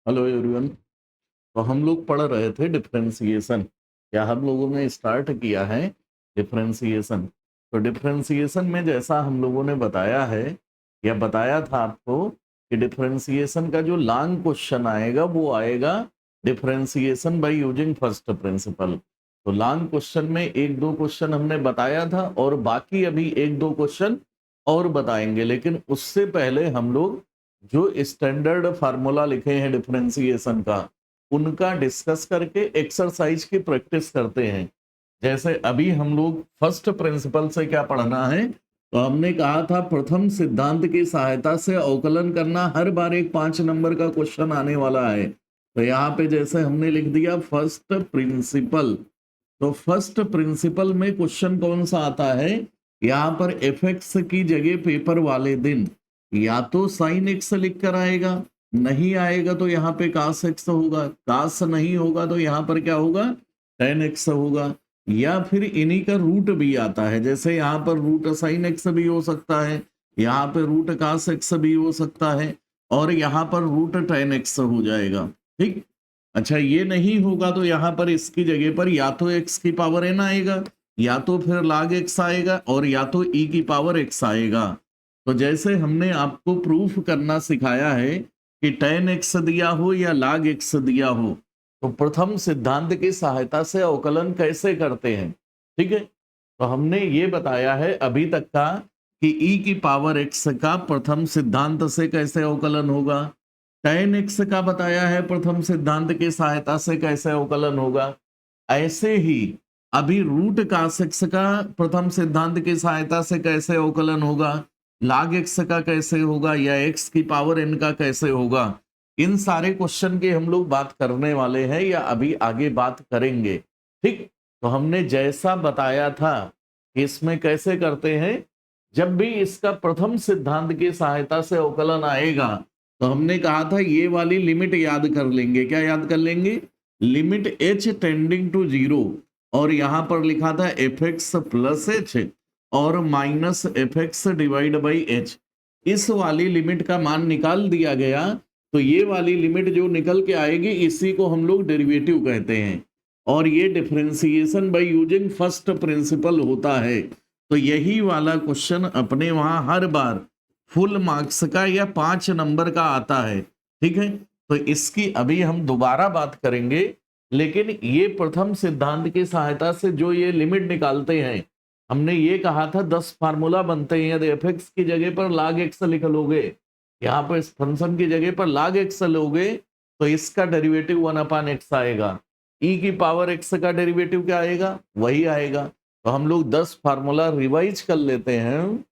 Hello everyone. तो हम लोग पढ़ रहे थे डिफरेंशिएशन। क्या हम लोगों ने स्टार्ट किया है डिफरेंशिएशन? तो डिफरेंशिएशन में जैसा हम लोगों ने बताया है या बताया था आपको कि डिफरेंशिएशन का जो लॉन्ग क्वेश्चन आएगा वो आएगा differentiation by using first principle. तो लॉन्ग क्वेश्चन में एक दो क्वेश्चन हमने बताया था और बाकी अभी एक दो क्वेश्चन और बताएंगे, लेकिन उससे पहले हम लोग जो स्टैंडर्ड फार्मूला लिखे हैं डिफरेंशिएशन का उनका डिस्कस करके एक्सरसाइज की प्रैक्टिस करते हैं। जैसे अभी हम लोग फर्स्ट प्रिंसिपल से क्या पढ़ना है, तो हमने कहा था प्रथम सिद्धांत की सहायता से अवकलन करना। हर बार एक 5 नंबर का क्वेश्चन आने वाला है। तो यहाँ पे जैसे हमने लिख दिया फर्स्ट प्रिंसिपल। तो फर्स्ट प्रिंसिपल में क्वेश्चन कौन सा आता है, यहाँ पर एफ एक्स की जगह पेपर वाले दिन या तो साइन एक्स लिख कर आएगा, नहीं आएगा तो यहाँ पे कास एक्स होगा, कास नहीं होगा तो यहाँ पर क्या होगा, टेन एक्स होगा। या फिर इन्हीं का रूट भी आता है, जैसे यहाँ पर रूट साइन एक्स भी हो सकता है, यहाँ पे रूट कास एक्स भी हो सकता है और यहाँ पर रूट टेन एक्स हो जाएगा। ठीक। अच्छा, ये नहीं होगा तो यहाँ पर इसकी जगह पर या तो एक्स की पावर एन आएगा या तो फिर log एक्स आएगा और या तो ई की पावर एक्स आएगा। तो जैसे हमने आपको प्रूफ करना सिखाया है कि tan एक्स दिया हो या log एक्स दिया हो, तो प्रथम सिद्धांत की सहायता से अवकलन कैसे करते हैं। ठीक है, तो हमने ये बताया है अभी तक का कि ई की पावर एक्स का प्रथम सिद्धांत से कैसे अवकलन होगा, tan एक्स का बताया है प्रथम सिद्धांत की सहायता से कैसे अवकलन होगा। ऐसे ही अभी रूट कास एक्स का प्रथम सिद्धांत की सहायता से कैसे अवकलन होगा, log एक्स का कैसे होगा या एक्स की पावर एन का कैसे होगा। इन सारे क्वेश्चन की हम लोग बात करने वाले हैं या अभी आगे बात करेंगे। ठीक। तो हमने जैसा बताया था कि इसमें कैसे करते हैं, जब भी इसका प्रथम सिद्धांत की सहायता से अवकलन आएगा तो हमने कहा था ये वाली लिमिट याद कर लेंगे। क्या याद कर लेंगे, limit h tending to zero, और यहां पर लिखा था एफ एक्स प्लस एच और minus f x divide by h. इस वाली लिमिट का मान निकाल दिया गया तो ये वाली लिमिट जो निकल के आएगी इसी को हम लोग डेरिवेटिव कहते हैं और ये differentiation by using first principle होता है। तो यही वाला क्वेश्चन अपने वहां हर बार फुल मार्क्स का या 5 नंबर का आता है। ठीक है, तो इसकी अभी हम दोबारा बात करेंगे, लेकिन ये प्रथम सिद्धांत की सहायता से जो ये लिमिट निकालते हैं, हमने ये कहा था 10 फार्मूला बनते हैं। यदि एफ एक्स की जगह पर log एक्स लिख लोगे, यहाँ पर इस फंक्शन की जगह पर log एक्स लोगे तो इसका डेरिवेटिव 1/x आएगा। ई की पावर एक्स का डेरिवेटिव क्या आएगा, वही आएगा। तो हम लोग 10 फार्मूला रिवाइज कर लेते हैं,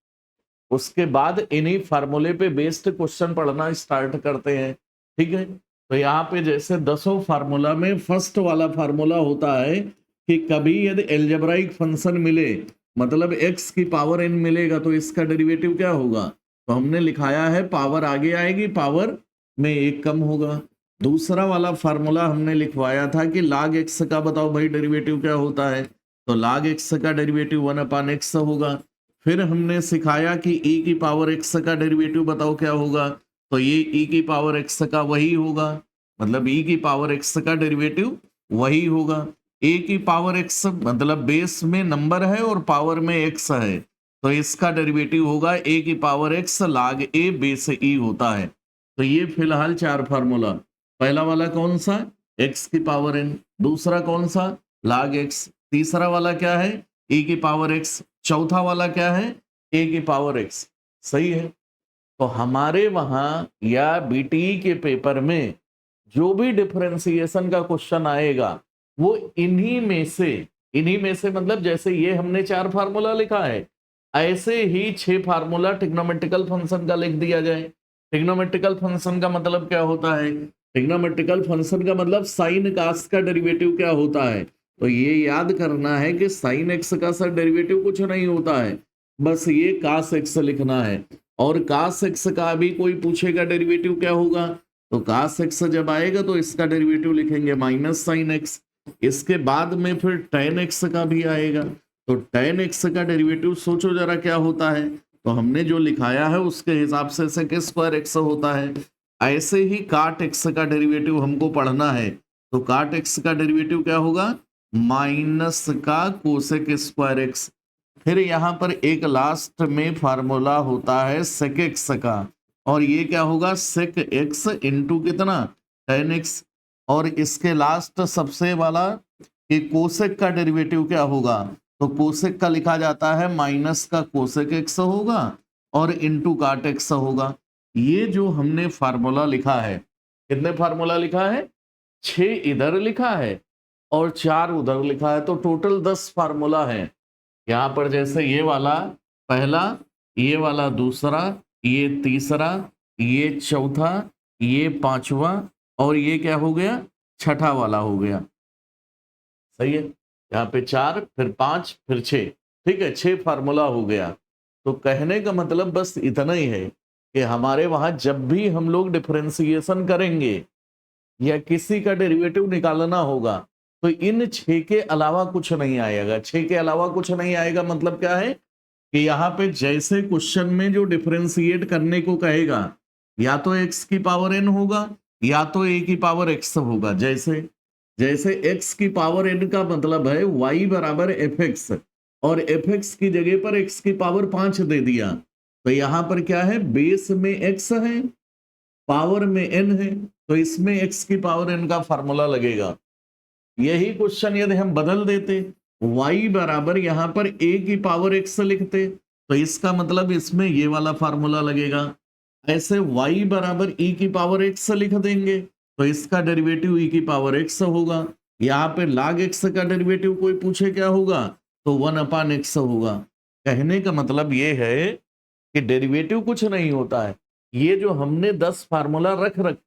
उसके बाद इन्हीं फार्मूले पे बेस्ड क्वेश्चन पढ़ना स्टार्ट करते हैं। ठीक है, तो यहाँ पे जैसे 10 फार्मूला में फर्स्ट वाला फार्मूला होता है कि कभी यदि एल्जेब्राइक फंक्शन मिले, मतलब x की पावर n मिलेगा तो इसका डेरिवेटिव क्या होगा, तो हमने लिखाया है पावर आगे आएगी, पावर में एक कम होगा। दूसरा वाला फार्मूला हमने लिखवाया था कि log x का बताओ भाई डेरिवेटिव क्या होता है, तो log x का डेरिवेटिव 1/x होगा। फिर हमने सिखाया कि e की पावर x का डेरिवेटिव बताओ क्या होगा, तो ये e की पावर x का वही होगा, मतलब e की पावर x का डेरिवेटिव वही होगा। a की पावर x मतलब बेस में नंबर है और पावर में x है, तो इसका डेरिवेटिव होगा a की power x log a base e होता है। तो ये फिलहाल 4 फार्मूला। पहला वाला कौन सा, x की पावर n। दूसरा कौन सा, log x। तीसरा वाला क्या है, e की पावर x। चौथा वाला क्या है, a की पावर x। सही है। तो हमारे वहां या बीटीई के पेपर में जो भी डिफरेंशिएशन का क्वेश्चन आएगा वो इन्हीं में से मतलब जैसे ये हमने 4 फार्मूला लिखा है, ऐसे ही 6 फार्मूला ट्रिग्नोमेट्रिकल फंक्शन का लिख दिया जाए। ट्रिग्नोमेट्रिकल फंक्शन का मतलब क्या होता है, ट्रिग्नोमेट्रिकल फंक्शन का मतलब साइन कास का डेरिवेटिव क्या होता है, तो ये याद करना है कि साइन एक्स का सर डेरिवेटिव कुछ नहीं होता है, बस ये कास एक्स लिखना है। और कास एक्स का भी कोई पूछेगा डेरिवेटिव क्या होगा, तो कास एक्स जब आएगा तो इसका डेरिवेटिव लिखेंगे माइनस साइन एक्स। इसके बाद में फिर टेन एक्स का भी आएगा, तो टेन एक्स का डेरिवेटिव सोचो जरा क्या होता है, तो हमने जो लिखाया है उसके हिसाब से सेक स्क्वायर एक्स होता है। ऐसे ही काट एक्स का डेरिवेटिव हमको पढ़ना है, तो काट एक्स का डेरिवेटिव क्या होगा, माइनस का कोसेक स्क्वायर एक्स। फिर यहाँ पर एक लास्ट में फार्मूला होता है सेक एक्स का, और ये क्या होगा, सेक एक्स इंटू कितना, टेन एक्स। और इसके लास्ट सबसे वाला कि कोसेक का डेरिवेटिव क्या होगा, तो कोसेक का लिखा जाता है माइनस का कोसेक एक्स होगा और इंटू काट एक्स होगा। ये जो हमने फार्मूला लिखा है, कितने फार्मूला लिखा है, 6 इधर लिखा है और 4 उधर लिखा है, तो टोटल 10 फार्मूला है। यहाँ पर जैसे ये वाला पहला, ये वाला दूसरा, ये तीसरा, ये चौथा, ये पांचवा और ये क्या हो गया, छठा वाला हो गया। सही है, यहाँ पे 4 फिर 5 फिर 6, ठीक है, 6 फार्मूला हो गया। तो कहने का मतलब बस इतना ही है कि हमारे वहां जब भी हम लोग डिफरेंशिएशन करेंगे या किसी का डेरिवेटिव निकालना होगा, तो इन 6 के अलावा कुछ नहीं आएगा। 6 के अलावा कुछ नहीं आएगा मतलब क्या है कि यहाँ पे जैसे क्वेश्चन में जो डिफरेंशिएट करने को कहेगा, या तो x की पावर n होगा या तो a की पावर x होगा। जैसे जैसे x की पावर n का मतलब है y बराबर fx, और fx की जगह पर x की पावर 5 दे दिया, तो यहाँ पर क्या है, बेस में x है, पावर में n है, तो इसमें x की पावर n का फार्मूला लगेगा। यही क्वेश्चन यदि हम बदल देते, y बराबर यहाँ पर a की पावर x लिखते, तो इसका मतलब इसमें ये वाला फार्मूला लगेगा। ऐसे y बराबर e की पावर x लिख देंगे, तो इसका डेरिवेटिव e की पावर x होगा। यहाँ पे log x का डेरिवेटिव कोई पूछे क्या होगा, तो 1/x होगा। कहने का मतलब ये है कि डेरिवेटिव कुछ नहीं होता है, ये जो हमने 10 फार्मूला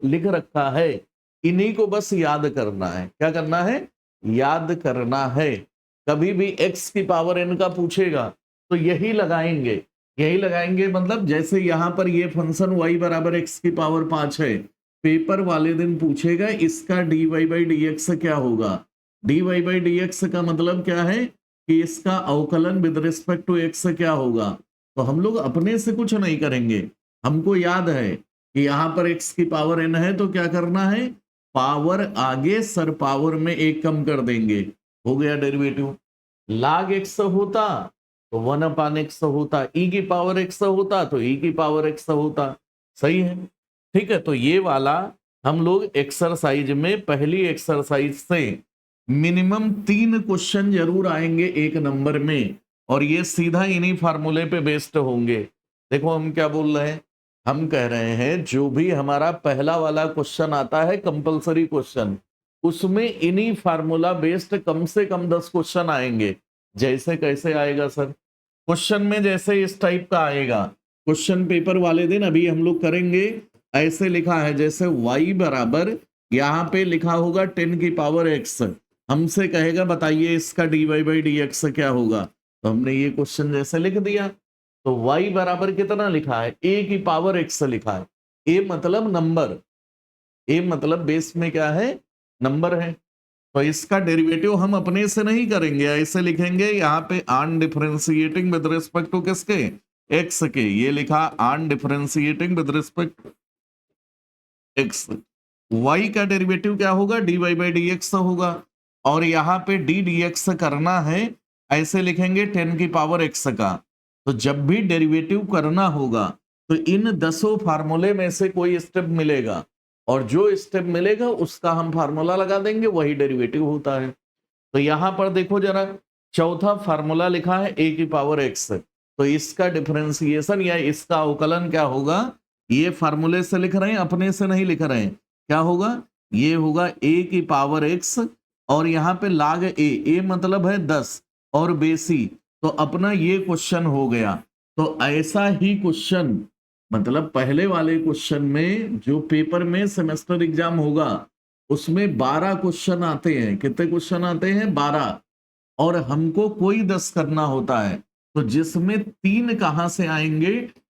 लिख रखा है, इन्हीं को बस याद करना है। क्या करना है, याद करना है। कभी भी x की पावर n का पूछेगा तो यही लगाएंगे, यही लगाएंगे। मतलब जैसे यहां पर ये फंक्शन y बराबर x की पावर 5 है, पेपर वाले दिन पूछेगा इसका dy बाई dx क्या होगा। dy बाई dx का मतलब क्या है कि इसका अवकलन विद रिस्पेक्ट टू x क्या होगा। तो हम लोग अपने से कुछ नहीं करेंगे, हमको याद है कि यहाँ पर x की पावर n है, तो क्या करना है, पावर आगे सर पावर में एक कम कर देंगे, हो गया डेरिवेटिव। log x होता तो 1/x होता, e की पावर x होता तो e की पावर x होता। सही है, ठीक है। तो ये वाला हम लोग एक्सरसाइज में, पहली एक्सरसाइज से मिनिमम 3 क्वेश्चन जरूर आएंगे एक नंबर में, और ये सीधा इन्हीं फार्मूले पे बेस्ड होंगे। देखो हम क्या बोल रहे हैं, हम कह रहे हैं जो भी हमारा पहला वाला क्वेश्चन आता है कंपलसरी क्वेश्चन, उसमें इन्हीं फार्मूला बेस्ड कम से कम 10 क्वेश्चन आएंगे। जैसे कैसे आएगा सर, क्वेश्चन में जैसे इस टाइप का आएगा, क्वेश्चन पेपर वाले दिन अभी हम लोग करेंगे। ऐसे लिखा है जैसे y बराबर, यहाँ पे लिखा होगा 10 की पावर x, हमसे कहेगा बताइए इसका dy बाई dx क्या होगा, तो हमने ये क्वेश्चन जैसे लिख दिया। तो y बराबर कितना लिखा है, a की पावर x लिखा है। a मतलब नंबर, a मतलब बेस में क्या है, नंबर है। तो इसका डेरिवेटिव हम अपने से नहीं करेंगे, ऐसे लिखेंगे यहाँ पे on differentiating with respect to किसके, x के। ये लिखा on differentiating with respect x, y का डेरिवेटिव क्या होगा, dy बाई dx होगा। और यहाँ पे d dx करना है, ऐसे लिखेंगे 10 की पावर x का। तो जब भी डेरिवेटिव करना होगा तो इन 10 फार्मूले में से कोई स्टेप मिलेगा, और जो स्टेप मिलेगा उसका हम फार्मूला लगा देंगे, वही डेरिवेटिव होता है। तो यहां पर देखो जरा, चौथा फार्मूला लिखा है a की पावर x, तो इसका डिफरेंशिएशन या इसका अवकलन क्या होगा, ये फार्मूले से लिख रहे हैं, अपने से नहीं लिख रहे हैं। क्या होगा, ये होगा a की पावर x, और यहाँ पे log a मतलब है 10 और बेसी, तो अपना ये क्वेश्चन हो गया। तो ऐसा ही क्वेश्चन, मतलब पहले वाले क्वेश्चन में जो पेपर में सेमेस्टर एग्जाम होगा, उसमें 12 क्वेश्चन आते हैं। कितने क्वेश्चन आते हैं, 12, और हमको कोई 10 करना होता है। तो जिसमें 3 कहां से आएंगे,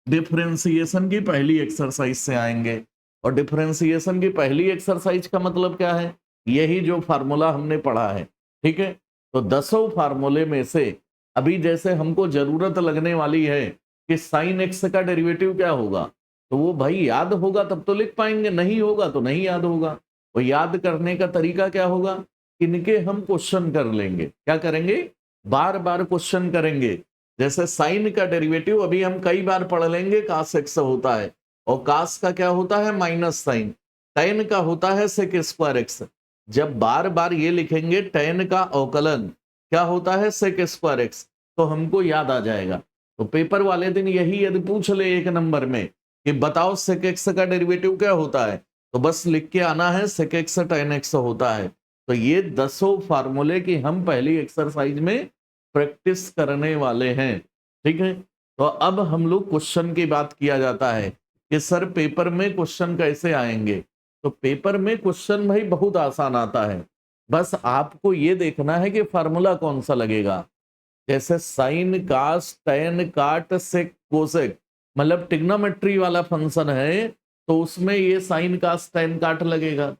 डिफरेंशिएशन की पहली एक्सरसाइज से आएंगे। और डिफरेंशिएशन की पहली एक्सरसाइज का मतलब क्या है, यही जो फार्मूला हमने पढ़ा है, ठीक है। तो 10 फार्मूले में से अभी जैसे हमको जरूरत लगने वाली है कि साइन एक्स का डेरिवेटिव क्या होगा, तो वो भाई याद होगा तब तो लिख पाएंगे, नहीं होगा तो नहीं याद होगा। वो याद करने का तरीका क्या होगा, इनके हम क्वेश्चन कर लेंगे। क्या करेंगे, बार बार क्वेश्चन करेंगे। जैसे साइन का डेरिवेटिव अभी हम कई बार पढ़ लेंगे, कास एक्स होता है, और कास का क्या होता है, माइनस साइन। टेन का होता है सेक स्क्वायर एक्स। जब बार बार ये लिखेंगे टेन का अवकलन क्या होता है, सेक स्क्वायर एक्स, तो हमको याद आ जाएगा। तो पेपर वाले दिन यही यदि पूछ ले एक नंबर में कि बताओ सेक एक्स का डेरिवेटिव क्या होता है, तो बस लिख के आना है सेक एक्स टेन एक्स होता है। तो ये 10 फार्मूले की हम पहली एक्सरसाइज में प्रैक्टिस करने वाले हैं। ठीक है, तो अब हम लोग क्वेश्चन की बात किया जाता है कि सर पेपर में क्वेश्चन कैसे आएंगे। तो पेपर में क्वेश्चन भाई बहुत आसान आता है, बस आपको ये देखना है कि फार्मूला कौन सा लगेगा। जैसे साइन कास टेन काट सेक कोसेक, मतलब ट्रिग्नोमेट्री वाला फंक्शन है, तो उसमें ये साइन कास टेन काट लगेगा।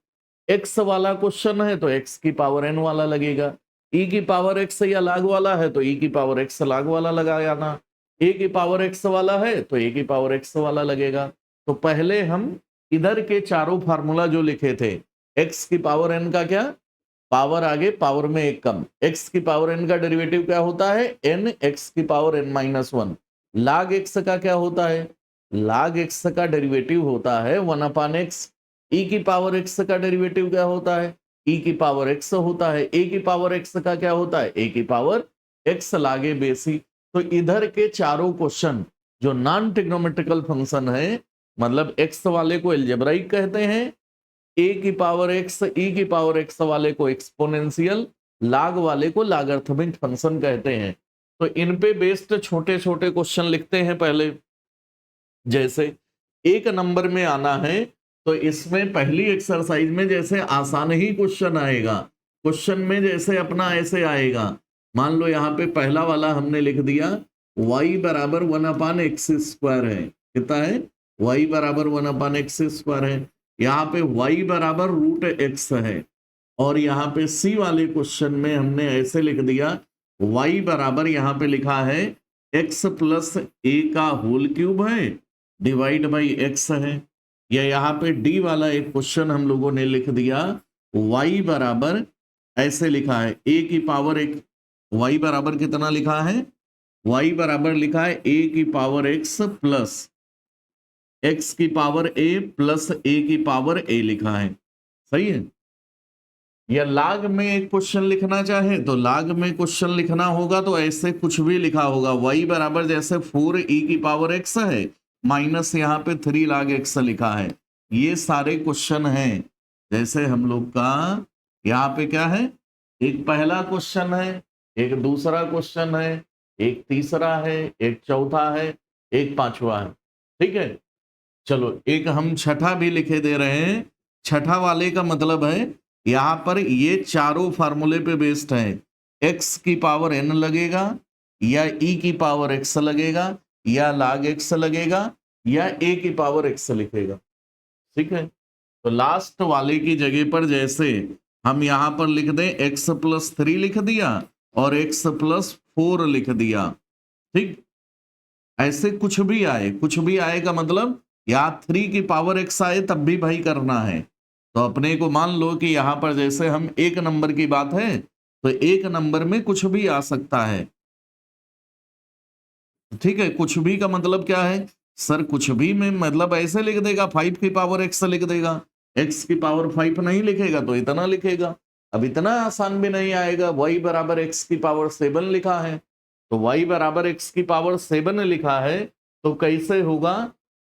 एक्स वाला क्वेश्चन है तो एक्स की पावर एन वाला लगेगा। ई की पावर एक्स या लाग वाला है तो ई की पावर एक्स लाग वाला लगा जाना। ए की पावर एक्स वाला है तो ए की पावर एक्स वाला लगेगा। तो पहले हम इधर के चारों फार्मूला जो लिखे थे, एक्स की पावर एन का क्या, पावर आगे पावर में एक कम, एक्स की पावर एन का डेरिवेटिव क्या होता है, एन एक्स की पावर एन माइनस वन। लाग एक्स का क्या होता है, लाग एक्स का डेरिवेटिव होता है वन अपान एक्स। ई की पावर एक्स का डेरिवेटिव क्या होता है, ई की पावर एक्स होता है। ए की पावर एक्स का क्या होता है, ए की पावर एक्स लागे बेसी। तो इधर के चारों क्वेश्चन जो नॉन ट्रिग्नोमेट्रिकल फंक्शन है, मतलब एक्स वाले को एल्जेब्राइक कहते हैं, ए की पावर एक्स ई की पावर एक्स वाले को एक्सपोनेंशियल, लाग वाले को लॉगरिथमिक फंक्शन कहते हैं। तो इन पे बेस्ड छोटे छोटे क्वेश्चन लिखते हैं पहले। जैसे एक नंबर में आना है तो इसमें पहली एक्सरसाइज में जैसे आसान ही क्वेश्चन आएगा, क्वेश्चन में जैसे अपना ऐसे आएगा। मान लो यहाँ पे पहला वाला हमने लिख दिया y बराबर वन अपान एक्स स्क्वायर है, कितना है, y बराबर वन अपान एक्स स्क्वायर है। यहाँ पे y बराबर रूट एक्स है, और यहाँ पे सी वाले क्वेश्चन में हमने ऐसे लिख दिया y बराबर यहाँ पे लिखा है x प्लस ए का होल क्यूब है डिवाइड बाई x है। या यहाँ पे डी वाला एक क्वेश्चन हम लोगों ने लिख दिया y बराबर ऐसे लिखा है a की पावर एक, y बराबर कितना लिखा है, y बराबर लिखा है a की पावर x प्लस x की पावर a प्लस a की पावर a लिखा है। सही है। या लाग में एक क्वेश्चन लिखना चाहे तो लाग में क्वेश्चन लिखना होगा तो ऐसे कुछ भी लिखा होगा, y बराबर जैसे 4 e की पावर x है माइनस यहाँ पे 3 लाग x लिखा है। ये सारे क्वेश्चन हैं। जैसे हम लोग का यहाँ पे क्या है, एक पहला क्वेश्चन है, एक दूसरा क्वेश्चन है, एक तीसरा है, एक चौथा है, एक पांचवा है। ठीक है, चलो एक हम छठा भी लिखे दे रहे हैं। छठा वाले का मतलब है यहां पर ये चारों फार्मूले पे बेस्ड है, x की पावर n लगेगा, या e की पावर x लगेगा, या log x लगेगा, या a की पावर x लिखेगा। ठीक है, तो लास्ट वाले की जगह पर जैसे हम यहां पर लिख दें x प्लस 3 लिख दिया और x प्लस 4 लिख दिया। ठीक, ऐसे कुछ भी आए, कुछ भी आए का मतलब या 3 की पावर x आए तब भी भाई करना है। तो अपने को मान लो कि यहां पर जैसे हम एक नंबर की बात है तो एक नंबर में कुछ भी आ सकता है। ठीक है, कुछ भी का मतलब क्या है, सर कुछ भी में मतलब ऐसे लिख देगा 5 की पावर x लिख देगा, x की पावर 5 नहीं लिखेगा तो इतना लिखेगा। अब इतना आसान भी नहीं आएगा, y बराबर x की पावर 7 लिखा है, तो y बराबर x की पावर 7 लिखा है तो कैसे होगा,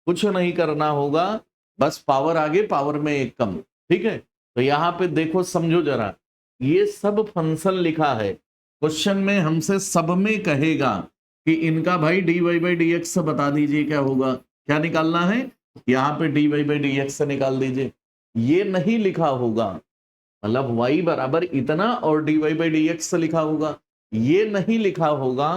कुछ नहीं करना होगा, बस पावर आगे पावर में एक कम। ठीक है, तो यहाँ पे देखो समझो जरा, ये सब फंक्शन लिखा है, क्वेश्चन में हमसे सब में कहेगा कि इनका भाई dy बाई डी एक्स बता दीजिए क्या होगा, क्या निकालना है, यहाँ पे dy बाई डी एक्स निकाल दीजिए। ये नहीं लिखा होगा, मतलब y बराबर इतना और dy बाई डी एक्स लिखा होगा, ये नहीं लिखा होगा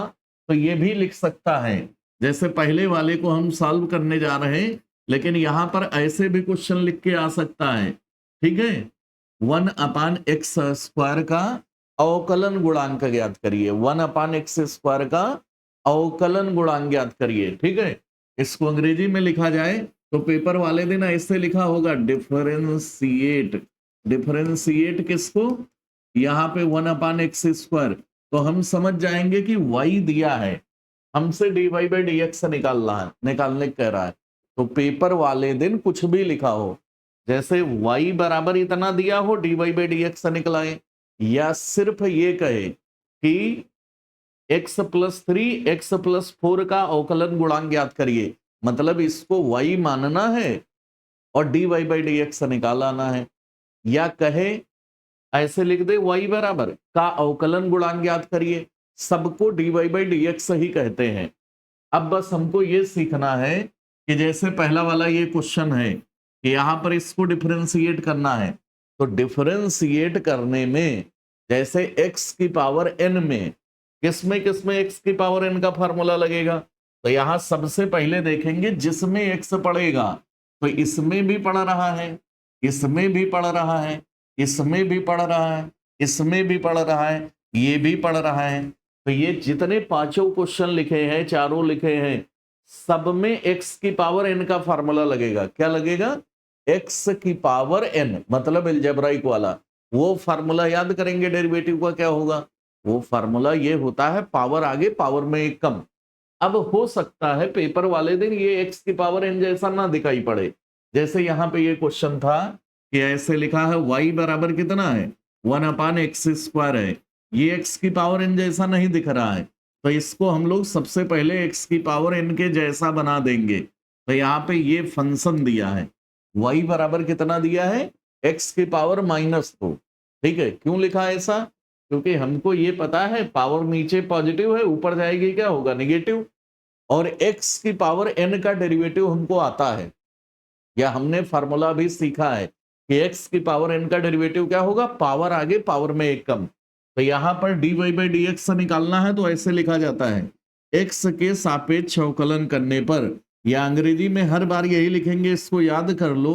तो ये भी लिख सकता है। जैसे पहले वाले को हम सॉल्व करने जा रहे हैं, लेकिन यहां पर ऐसे भी क्वेश्चन लिख के आ सकता है। ठीक है, 1 अपान एक्स स्क्वायर का अवकलन गुणांक ज्ञात करिए, 1 अपान एक्स स्क्वायर का अवकलन गुणांक ज्ञात करिए। ठीक है, इसको अंग्रेजी में लिखा जाए तो पेपर वाले दिन ऐसे लिखा होगा डिफरेंशिएट। डिफरेंशिएट किसको? यहाँ पे 1/x²। तो हम समझ जाएंगे कि y दिया है, हमसे dy/dx निकालना है, निकालने कह रहा है। तो पेपर वाले दिन कुछ भी लिखा हो, जैसे y बराबर इतना दिया हो, dy/dx निकलाए, या सिर्फ ये कहे कि x+3 x+4 का अवकलन गुणांक ज्ञात करिए, मतलब इसको y मानना है और dy/dx निकालना है। या कहे ऐसे लिख दे y बराबर का अवकलन गुणांक ज्ञात करिए, सबको dy/dx ही कहते हैं। अब बस हमको ये सीखना है कि जैसे पहला वाला ये क्वेश्चन है कि यहां पर इसको डिफरेंशिएट करना है, तो डिफरेंशिएट करने में जैसे x की पावर n में किसमें x की पावर n का फार्मूला लगेगा, तो यहां सबसे पहले देखेंगे जिसमें x पड़ेगा, तो इसमें भी पड़ रहा है, इसमें भी पड़ रहा है, इसमें भी पड़ रहा है, इसमें भी पड़ रहा है, ये भी पड़ रहा है। तो ये जितने पांचों क्वेश्चन लिखे हैं, चारों लिखे हैं, सब में x की पावर n का फार्मूला लगेगा। क्या लगेगा? x की पावर n, मतलब अलजेब्राइक वाला। वो फार्मूला याद करेंगे, डेरिवेटिव का क्या होगा? वो फार्मूला ये होता है पावर आगे पावर में एक कम। अब हो सकता है पेपर वाले दिन ये x की पावर n जैसा ना दिखाई पड़े, जैसे यहां पे ये क्वेश्चन था कि ऐसे लिखा है y बराबर कितना है, 1/x² है, ये x की पावर n जैसा नहीं दिख रहा है, तो इसको हम लोग सबसे पहले x की पावर n के जैसा बना देंगे। तो यहाँ पे ये फंक्शन दिया है, y बराबर कितना दिया है, x की पावर -2। ठीक है, क्यों लिखा है ऐसा? क्योंकि हमको ये पता है पावर नीचे पॉजिटिव है, ऊपर जाएगी क्या होगा, नेगेटिव। और x की पावर n का डेरिवेटिव हमको आता है, या हमने फार्मूला भी सीखा है कि x की पावर n का डेरिवेटिव क्या होगा, पावर आगे पावर में एक कम। तो यहां पर dy/dx निकालना है, तो ऐसे लिखा जाता है x के सापेक्ष अवकलन करने पर, या अंग्रेजी में हर बार यही लिखेंगे, इसको याद कर लो,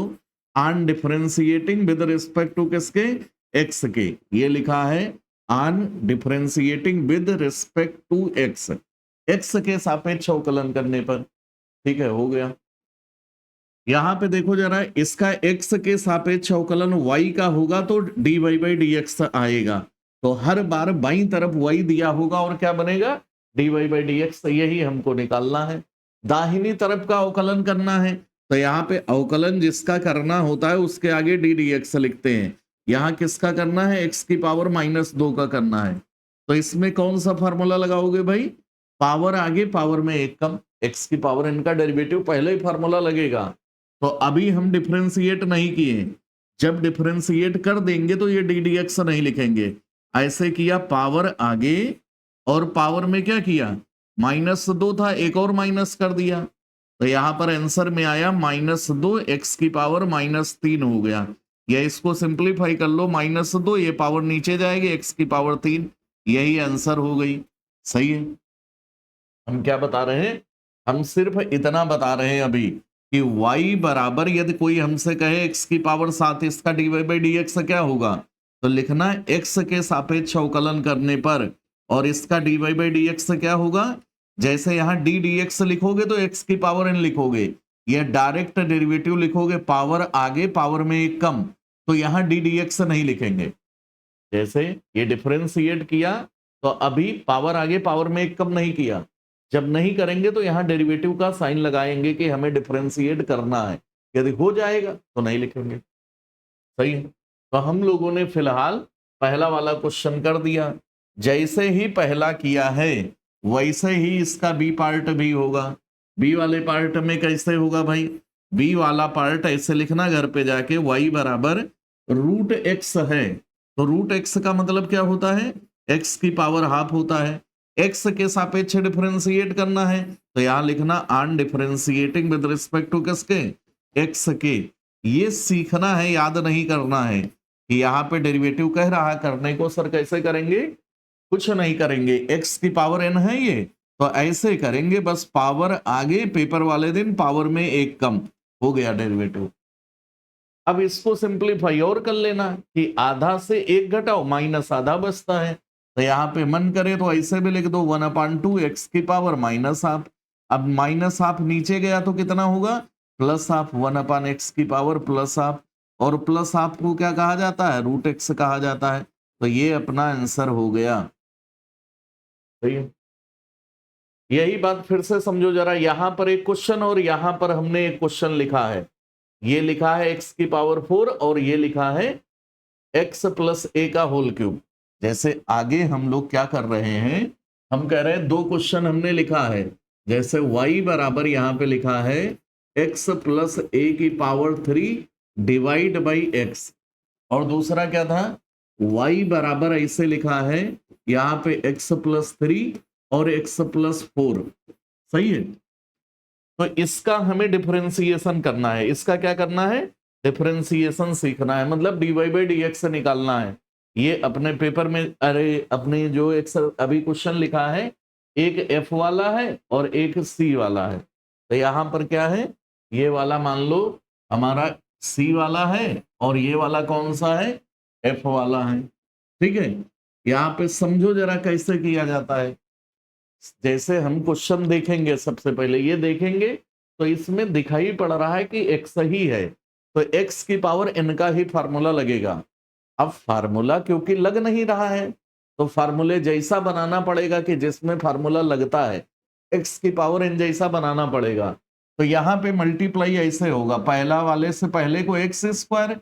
on differentiating with respect to किसके, x के। ये लिखा है on differentiating with respect to x के सापेक्ष अवकलन करने पर। ठीक है, हो गया। यहां पे देखो जरा, इसका x के सापेक्ष अवकलन y का होगा तो dy/dx आएगा, तो हर बार बाईं तरफ y दिया होगा और क्या बनेगा, dy/dx। यही हमको निकालना है। दाहिनी तरफ का अवकलन करना है, तो यहाँ पे अवकलन जिसका करना होता है उसके आगे ddx लिखते हैं। यहाँ किसका करना है, x की पावर -2 का करना है, तो इसमें कौन सा फॉर्मूला लगाओगे भाई, पावर आगे पावर में एक कम, x की पावर n का डेरिवेटिव पहले ही फॉर्मूला लगेगा। तो अभी हम डिफरेंशिएट नहीं किए, जब डिफरेंशिएट कर देंगे तो ये ddx नहीं लिखेंगे, ऐसे किया पावर आगे और पावर में क्या किया, -2 था, एक और माइनस कर दिया, तो यहां पर आंसर में आया -2 x की पावर -3 हो गया। या इसको सिंप्लीफाई कर लो, -2 ये पावर नीचे जाएगी, x की पावर 3, यही आंसर हो गई। सही है। हम क्या बता रहे हैं, हम सिर्फ इतना बता रहे हैं अभी कि y बराबर, यदि कोई हमसे कहे x की पावर 7, इसका dy/dx क्या होगा, तो लिखना है x के सापेक्ष अवकलन करने पर, और इसका dy/dx क्या होगा, जैसे यहाँ ddx लिखोगे तो x की पावर n लिखोगे, या डायरेक्ट डेरिवेटिव लिखोगे पावर आगे पावर में एक कम, तो यहाँ ddx नहीं लिखेंगे। जैसे ये डिफरेंशिएट किया तो अभी पावर आगे पावर में एक कम नहीं किया, जब नहीं करेंगे तो यहां डेरिवेटिव का साइन लगाएंगे कि हमें डिफरेंशिएट करना है, यदि हो जाएगा तो नहीं लिखेंगे। सही है। तो हम लोगों ने फिलहाल पहला वाला क्वेश्चन कर दिया, जैसे ही पहला किया है वैसे ही इसका बी पार्ट भी होगा। बी वाले पार्ट में कैसे होगा भाई, बी वाला पार्ट ऐसे लिखना घर पे जाके, y बराबर √x है, तो √x का मतलब क्या होता है, x की पावर हाफ होता है, x के सापेक्ष डिफरेंशिएट करना है, तो यहां लिखना on differentiating with respect to किसके, x के। ये सीखना है, याद नहीं करना है कि यहाँ पे डेरिवेटिव कह रहा करने को, सर कैसे करेंगे, कुछ नहीं करेंगे, x की पावर n है ये, तो ऐसे करेंगे बस, पावर आगे पेपर वाले दिन पावर में एक कम, हो गया डेरिवेटिव। अब इसको सिंप्लीफाई और कर लेना कि आधा से एक घटाओ, माइनस आधा बचता है, तो यहाँ पे मन करे तो ऐसे भी लिख दो 1/2 x की पावर -1/2। अब -1/2 नीचे गया तो कितना होगा, प्लस ऑफ 1/x की पावर प्लस ऑफ, और प्लस ऑफ को क्या कहा जाता है, रूट एक्स कहा जाता है। तो ये अपना आंसर हो गया। सही है। यही बात फिर से समझो जरा, यहां पर एक क्वेश्चन और यहां पर हमने एक क्वेश्चन लिखा है। ये लिखा है x की पावर 4 और ये लिखा है x प्लस a का होल क्यूब। जैसे आगे हम लोग क्या कर रहे हैं, हम कह रहे हैं दो क्वेश्चन हमने लिखा है। जैसे y बराबर यहां पे लिखा है x प्लस a की पावर 3 डिवाइड बाई x, और दूसरा क्या था, y बराबर ऐसे लिखा है यहां पे x प्लस 3 और x प्लस 4। सही है। तो इसका हमें डिफरेंशिएशन करना है। इसका क्या करना है, डिफरेंशिएशन सीखना है, मतलब dy बाई dx निकालना है। ये अपने पेपर में, अरे अपने जो एक अभी क्वेश्चन लिखा है, एक f वाला है और एक c वाला है। तो यहां पर क्या है, ये वाला मान लो हमारा c वाला है और ये वाला कौन सा है, f वाला है। ठीक है। यहाँ पे समझो जरा कैसे किया जाता है। जैसे हम क्वेश्चन देखेंगे, सबसे पहले ये देखेंगे तो इसमें दिखाई पड़ रहा है कि x ही है, तो x की पावर n का ही फार्मूला लगेगा। अब फार्मूला क्योंकि लग नहीं रहा है, तो फार्मूले जैसा बनाना पड़ेगा कि जिसमें फार्मूला लगता है, x की पावर n जैसा बनाना पड़ेगा। तो यहाँ पे मल्टीप्लाई ऐसे होगा, पहला वाले से पहले को x स्क्वायर,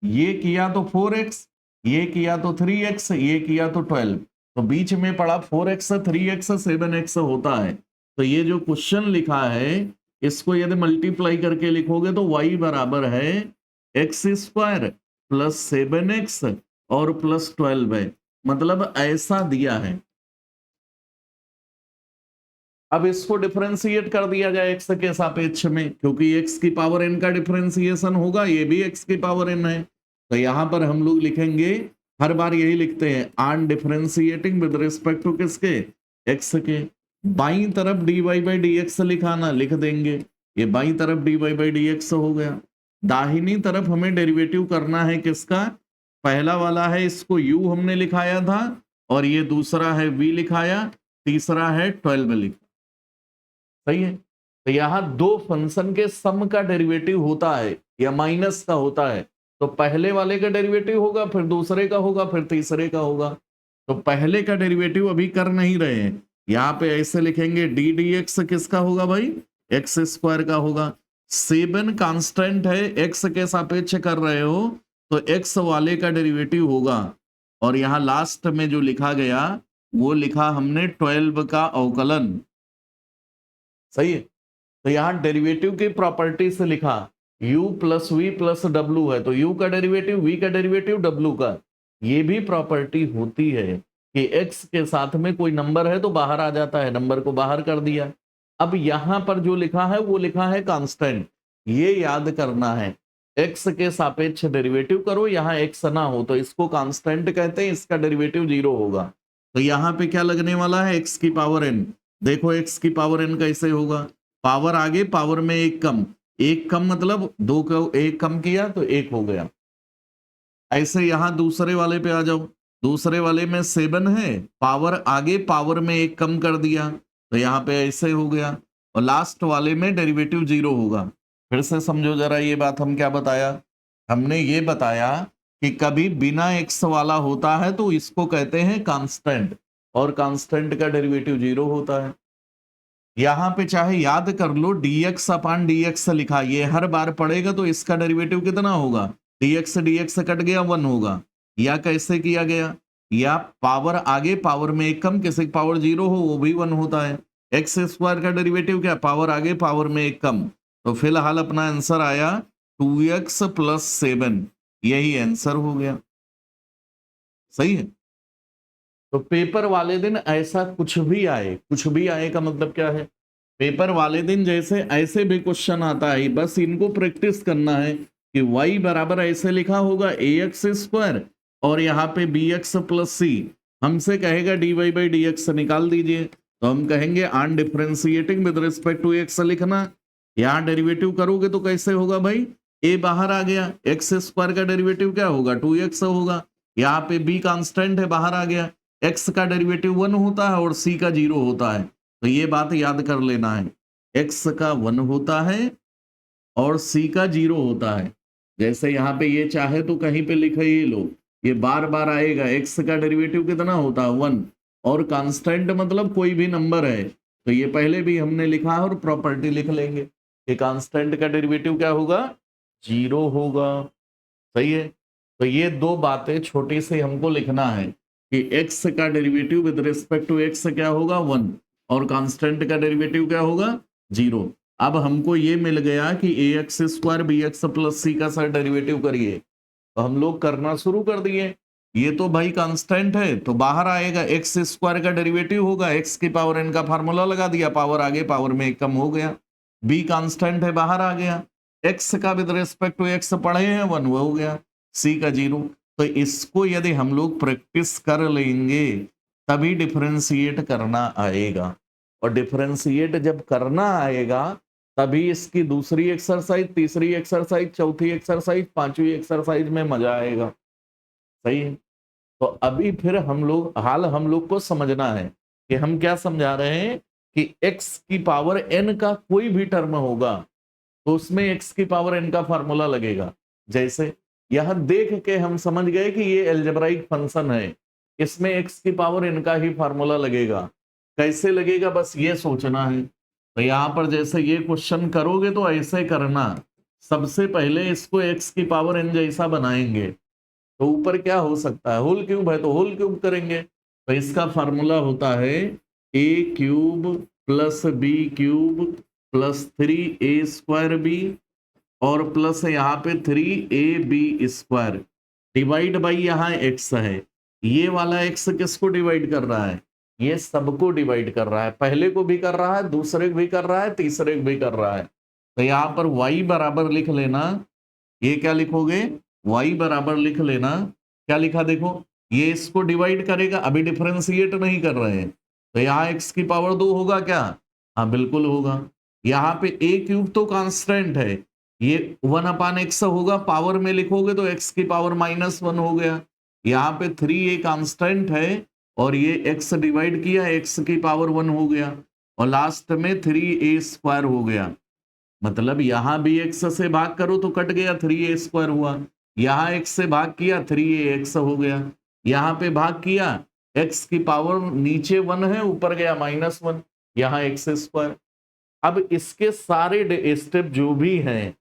ये किया तो 4x, ये किया तो 3x, ये किया तो 12, तो बीच में पड़ा 4x 3x 7x होता है। तो ये जो क्वेश्चन लिखा है इसको यदि मल्टीप्लाई करके लिखोगे तो y बराबर है x स्क्वायर प्लस 7x और प्लस 12 है, मतलब ऐसा दिया है। अब इसको डिफरेंशिएट कर दिया जाए x के सापेक्ष में, क्योंकि x की पावर n का डिफरेंशिएशन होगा, ये भी x की पावर n है। तो यहां पर हम लोग लिखेंगे, हर बार यही लिखते हैं, on differentiating with respect to किसके, x के। बाईं तरफ dy बाई dx लिखाना, लिख देंगे, ये बाईं तरफ dy बाई dx हो गया। दाहिनी तरफ हमें डेरिवेटिव करना है किसका, पहला वाला है इसको u हमने लिखाया था, और ये दूसरा है v लिखाया, तीसरा है 12 लिखा। सही है। तो यहां दो फंक्शन के सम का डेरिवेटिव होता है या माइनस का होता है, तो पहले वाले का डेरिवेटिव होगा, फिर दूसरे का होगा, फिर तीसरे का होगा। तो पहले का डेरिवेटिव अभी कर नहीं रहे हैं, यहां पे ऐसे लिखेंगे डी डी एक्स किसका होगा भाई, एक्स स्क्वायर का होगा। 7 कांस्टेंट है, एक्स के सापेक्ष कर रहे हो तो एक्स वाले का डेरिवेटिव होगा, और यहां लास्ट में जो लिखा गया वो लिखा हमने 12 का अवकलन। सही है। तो यहां डेरिवेटिव की प्रॉपर्टी से लिखा u प्लस वी प्लस डब्ल्यू है, तो u का डेरिवेटिव, v का डेरिवेटिव, w का। ये भी प्रॉपर्टी होती है कि x के साथ में कोई नंबर है तो बाहर आ जाता है, नंबर को बाहर कर दिया। अब यहां पर जो लिखा है वो लिखा है कांस्टेंट, ये याद करना है, x के सापेक्ष डेरिवेटिव करो, यहाँ x ना हो तो इसको कांस्टेंट कहते हैं, इसका डेरिवेटिव 0 होगा। तो यहाँ पे क्या लगने वाला है, x की पावर n। देखो x की पावर n कैसे होगा, पावर आगे पावर में एक कम, एक कम मतलब दो को एक कम किया तो एक हो गया। ऐसे यहां दूसरे वाले पे आ जाओ, दूसरे वाले में 7 है, पावर आगे पावर में एक कम कर दिया तो यहाँ पे ऐसे हो गया, और लास्ट वाले में डेरिवेटिव 0 होगा। फिर से समझो जरा ये बात, हम क्या बताया, हमने ये बताया कि कभी बिना एक्स वाला होता है तो इसको कहते हैं कांस्टेंट, और कांस्टेंट का डेरिवेटिव 0 होता है। यहां पे चाहे याद कर लो dx अपान dx लिखा, ये हर बार पड़ेगा तो इसका डेरिवेटिव कितना होगा, dx dx कट गया 1 होगा। या कैसे किया गया, या पावर आगे पावर में एक कम, किसी पावर 0 हो वो भी 1 होता है। एक्स स्क्वायर का डेरिवेटिव क्या, पावर आगे पावर में एक कम। तो फिलहाल अपना आंसर आया 2x प्लस 7, यही आंसर हो गया। सही है। तो पेपर वाले दिन ऐसा कुछ भी आए, कुछ भी आए का मतलब क्या है, पेपर वाले दिन जैसे ऐसे भी क्वेश्चन आता है, बस इनको प्रैक्टिस करना है कि y बराबर ऐसे लिखा होगा ax स्क्वायर और यहाँ पे bx प्लस सी, हमसे कहेगा dy बाई dx निकाल दीजिए, तो हम कहेंगे on differentiating with respect to x लिखना। यहाँ डेरिवेटिव करोगे तो कैसे होगा भाई, a बाहर आ गया, x स्क्वायर का डेरिवेटिव क्या होगा 2x होगा, यहाँ पे b कांस्टेंट है बाहर आ गया, x का डेरिवेटिव 1 होता है और c का 0 होता है। तो ये बात याद कर लेना है, x का 1 होता है और सी का 0 होता है। जैसे यहाँ पे ये चाहे तो कहीं पे लिखे ये लो, ये बार बार आएगा, एक्स का डेरिवेटिव कितना होता है 1, और कांस्टेंट मतलब कोई भी नंबर है, तो ये पहले भी हमने लिखा है और प्रॉपर्टी लिख लेंगे कि कांस्टेंट का डेरिवेटिव क्या होगा, 0 होगा। सही है। तो ये दो बातें छोटी सी हमको लिखना है कि x का derivative with respect to x क्या होगा 1, और कांस्टेंट का डेरिवेटिव क्या होगा 0। अब हमको ये मिल गया कि ax square bx plus c का सर डेरिवेटिव करिए, तो हम लोग करना शुरू कर दिए। ये तो भाई कांस्टेंट है तो बाहर आएगा, एक्स स्क्वायर का डेरिवेटिव होगा, एक्स की पावर एन का फार्मूला लगा दिया, पावर आगे पावर में एक कम हो गया, बी कांस्टेंट है बाहर आ गया, एक्स का विद रिस्पेक्ट टू एक्स पढ़े हैं 1 वो हो गया, सी का 0। तो इसको यदि हम लोग प्रैक्टिस कर लेंगे तभी डिफरेंशिएट करना आएगा, और डिफरेंशिएट जब करना आएगा तभी इसकी दूसरी एक्सरसाइज, तीसरी एक्सरसाइज, चौथी एक्सरसाइज, पांचवी एक्सरसाइज में मजा आएगा। सही है। तो अभी फिर हम लोग को समझना है कि हम क्या समझा रहे हैं कि x की पावर n का कोई भी टर्म होगा तो उसमें x की पावर n का फार्मूला लगेगा। जैसे यहां देख के हम समझ गए कि ये एल्जेब्राइक फंक्शन है, इसमें x की पावर n का ही फार्मूला लगेगा। कैसे लगेगा बस ये सोचना है। तो यहां पर जैसे ये क्वेश्चन करोगे तो ऐसे करना, सबसे पहले इसको x की पावर n जैसा बनाएंगे, तो ऊपर क्या हो सकता है, होल क्यूब है तो होल क्यूब करेंगे, तो इसका फार्मूला होता है a cube plus b cube plus 3a square b, और प्लस यहाँ पे 3ab स्क्वायर डिवाइड बाई यहाँ x है। ये वाला x किसको डिवाइड कर रहा है, ये सबको डिवाइड कर रहा है, पहले को भी कर रहा है, दूसरे को भी कर रहा है, तीसरे को भी कर रहा है। तो यहाँ पर y बराबर लिख लेना, ये क्या लिखोगे, y बराबर लिख लेना, क्या लिखा देखो, ये इसको डिवाइड करेगा, अभी डिफरेंशिएट नहीं कर रहे हैं, तो यहाँ x की पावर 2 होगा क्या, हाँ बिल्कुल होगा। यहाँ पे a क्यूब तो कांस्टेंट है, ये 1/x होगा, पावर में लिखोगे तो x की पावर -1 हो गया। यहाँ पे 3a कांस्टेंट है और ये x डिवाइड किया, x की पावर 1 हो गया, और लास्ट में 3a स्क्वायर हो गया। मतलब यहां भी x से भाग करो तो कट गया, 3a स्क्वायर हुआ, यहां x से भाग किया 3ax हो गया, यहां पे भाग किया x की पावर नीचे 1 है, ऊपर गया -1, यहां x स्क्वायर। अब इसके सारे स्टेप जो भी हैं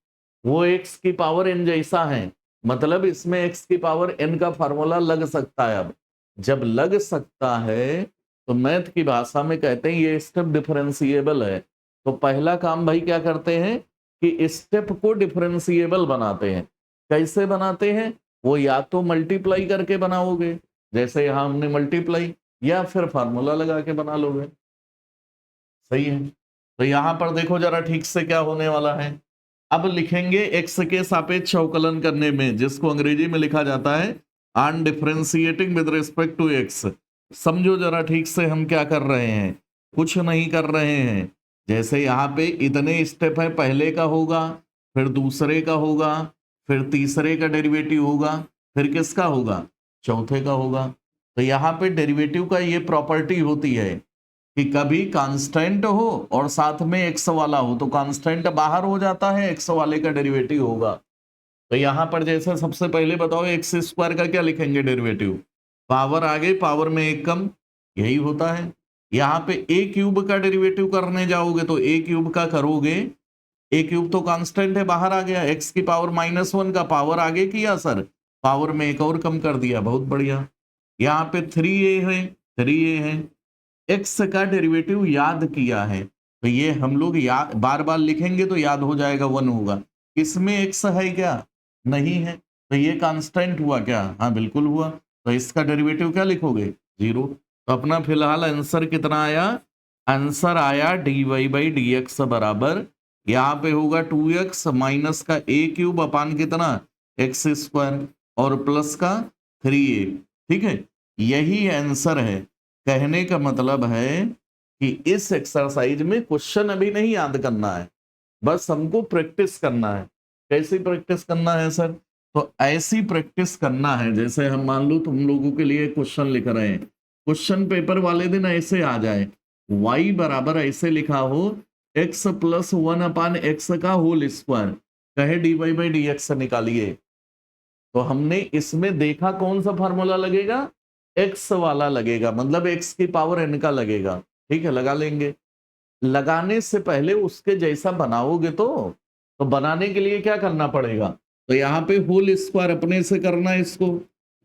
वो x की पावर n जैसा है, मतलब इसमें x की पावर n का फार्मूला लग सकता है। अब जब लग सकता है तो मैथ की भाषा में कहते हैं ये स्टेप डिफरेंशिएबल है। तो पहला काम भाई क्या करते हैं कि स्टेप को डिफरेंशिएबल बनाते हैं। कैसे बनाते हैं, वो या तो मल्टीप्लाई करके बनाओगे, जैसे यहां हमने मल्टीप्लाई, या फिर फार्मूला लगा के बना लोगे। सही है। तो यहां पर देखो जरा ठीक से क्या होने वाला है। अब लिखेंगे एक्स के सापेक्ष अवकलन करने में, जिसको अंग्रेजी में लिखा जाता है on differentiating with respect to x. समझो जरा ठीक से हम क्या कर रहे हैं, कुछ नहीं कर रहे हैं। जैसे यहाँ पे इतने स्टेप है, पहले का होगा, फिर दूसरे का होगा, फिर तीसरे का डेरिवेटिव होगा, फिर किसका होगा, चौथे का होगा। तो यहाँ पे डेरिवेटिव का ये प्रॉपर्टी होती है कि कभी कांस्टेंट हो और साथ में एक्स वाला हो, तो कांस्टेंट बाहर हो जाता है, एक्स वाले का डेरिवेटिव होगा। तो यहां पर जैसे सबसे पहले बताओ एक्स स्क्वायर का क्या लिखेंगे डेरिवेटिव, पावर आगे पावर में एक कम, यही होता है। यहाँ पे ए क्यूब का डेरिवेटिव करने जाओगे तो ए क्यूब का करोगे, ए क्यूब तो कांस्टेंट है बाहर आ गया, एक्स की पावर -1 का पावर आगे किया सर, पावर में एक और कम कर दिया, बहुत बढ़िया। यहाँ पे 3a है, 3a है, एक्स का डेरिवेटिव याद किया है, तो ये हम लोग याद बार बार लिखेंगे तो याद हो जाएगा, 1 होगा। इसमें एक्स है क्या, नहीं है, तो ये कांस्टेंट हुआ क्या, हाँ बिल्कुल हुआ, तो इसका डेरिवेटिव क्या लिखोगे, 0। तो अपना फिलहाल आंसर कितना आया, आंसर आया dy/dx बराबर, यहाँ पे होगा 2x माइनस का a क्यूब अपान कितना, एक्स स्क्वायर, और प्लस का 3a। ठीक है, यही आंसर है। कहने का मतलब है कि इस एक्सरसाइज में क्वेश्चन अभी नहीं याद करना है, बस हमको प्रैक्टिस करना है। कैसी प्रैक्टिस करना है सर, तो ऐसी प्रैक्टिस करना है जैसे हम मान लो तुम लोगों के लिए क्वेश्चन लिख रहे हैं, क्वेश्चन पेपर वाले दिन ऐसे आ जाए, y बराबर ऐसे लिखा हो x + 1/x का होल स्क्वायर, कहे dy बाई डी एक्स निकालिए, तो हमने इसमें देखा कौन सा फार्मूला लगेगा, x वाला लगेगा, मतलब x की पावर n का लगेगा। ठीक है, लगा लेंगे। लगाने से पहले उसके जैसा बनाओगे तो बनाने के लिए क्या करना पड़ेगा, तो यहाँ पे होल स्क्वायर अपने से करना है, इसको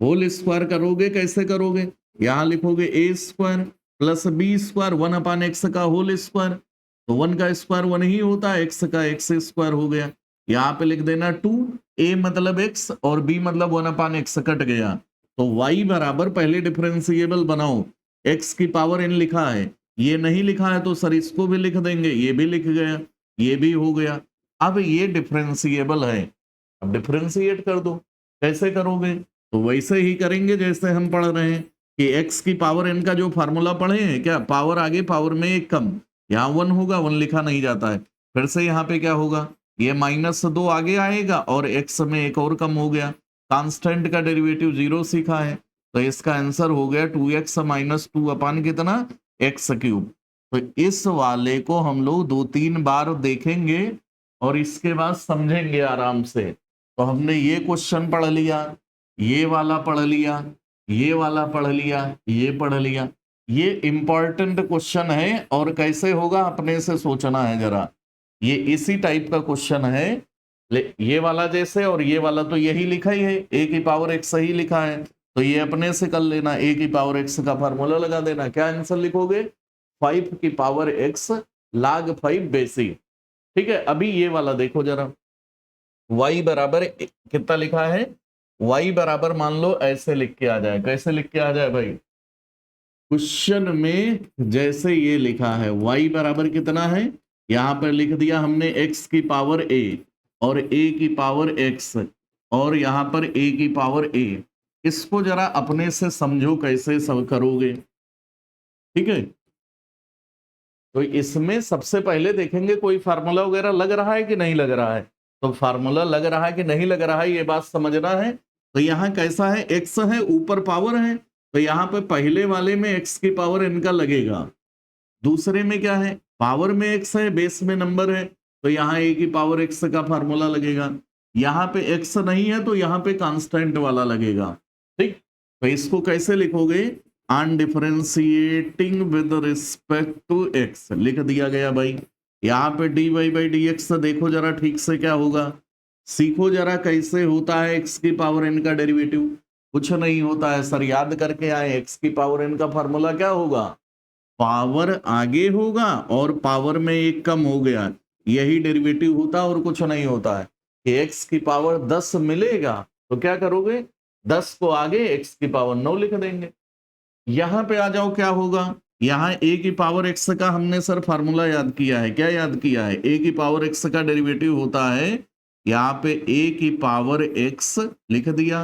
होल स्क्वायर करोगे, कैसे करोगे, यहाँ लिखोगे a square plus b square 1/x का होल स्क्वायर, तो 1 का स्क्वायर 1 ही होता है, x का x स्क्वायर हो गया। यहाँ पे लिख देना 2, a मतलब x और b मतलब 1/x कट गया, तो y बराबर, पहले डिफरेंशिएबल बनाओ, x की पावर n लिखा है, ये नहीं लिखा है तो सर इसको भी लिख देंगे, ये भी लिख गया, ये भी हो गया। अब ये डिफरेंशिएबल है, अब डिफरेंशिएट कर दो। कैसे करोगे, तो वैसे ही करेंगे जैसे हम पढ़ रहे हैं कि x की पावर n का जो फार्मूला पढ़े हैं, क्या पावर आगे पावर में एक कम, यहाँ 1 होगा, 1 लिखा नहीं जाता है, फिर से यहाँ पे क्या होगा, ये -2 आगे आएगा और x में एक और कम हो गया, कांस्टेंट का डेरिवेटिव 0 सीखा है, तो इसका आंसर हो गया 2x - 2 अपान कितना, x³। तो इस वाले को हम लोग 2-3 बार देखेंगे और इसके बाद समझेंगे आराम से। तो हमने ये क्वेश्चन पढ़ लिया, ये वाला पढ़ लिया, ये वाला पढ़ लिया, ये पढ़ लिया, ये इंपॉर्टेंट क्वेश्चन है और कैसे होगा अपने से सोचना है जरा। ये इसी टाइप का क्वेश्चन है, ये वाला जैसे, और ये वाला तो यही लिखा ही है, a की पावर x ही लिखा है, तो ये अपने से कर लेना, a की पावर x का फार्मूला लगा देना, क्या आंसर लिखोगे, 5 की पावर x log 5 बेसी। ठीक है, अभी ये वाला देखो जरा, y बराबर कितना लिखा है, y बराबर मान लो ऐसे लिख के आ जाए, कैसे लिख के आ जाए भाई, क्वेश्चन में जैसे ये लिखा है y बराबर कितना है, यहां पर लिख दिया हमने x की पावर a और a की पावर x और यहां पर a की पावर a, इसको जरा अपने से समझो कैसे सब करोगे। ठीक है, तो इसमें सबसे पहले देखेंगे कोई फार्मूला वगैरह लग रहा है कि नहीं लग रहा है, तो फार्मूला लग रहा है कि नहीं लग रहा है ये बात समझना है। तो यहाँ कैसा है, x है, ऊपर पावर है, तो यहाँ पे पहले वाले में x की पावर n का लगेगा, दूसरे में क्या है, पावर में x है, बेस में नंबर है, तो यहाँ a की पावर x का फार्मूला लगेगा, यहाँ पे x नहीं है तो यहाँ पे कांस्टेंट वाला लगेगा। ठीक, तो इसको कैसे लिखोगे, अनडिफरेंशिएटिंग विद रिस्पेक्ट टू x लिख दिया गया भाई। यहाँ पे dy बाई डी एक्स देखो जरा ठीक से क्या होगा, सीखो जरा कैसे होता है x की पावर n का डेरिवेटिव, कुछ नहीं होता है सर, याद करके आए, x की पावर n का फार्मूला क्या होगा, पावर आगे होगा और पावर में एक कम हो गया, यही डेरिवेटिव होता और कुछ नहीं होता है कि x की पावर 10 मिलेगा तो क्या करोगे, 10 को आगे x की पावर 9 लिख देंगे। यहां पे आ जाओ, क्या होगा, यहाँ a की पावर x का हमने सर फार्मूला याद किया है, क्या याद किया है, a की पावर x का डेरिवेटिव होता है, यहाँ पे a की पावर x लिख दिया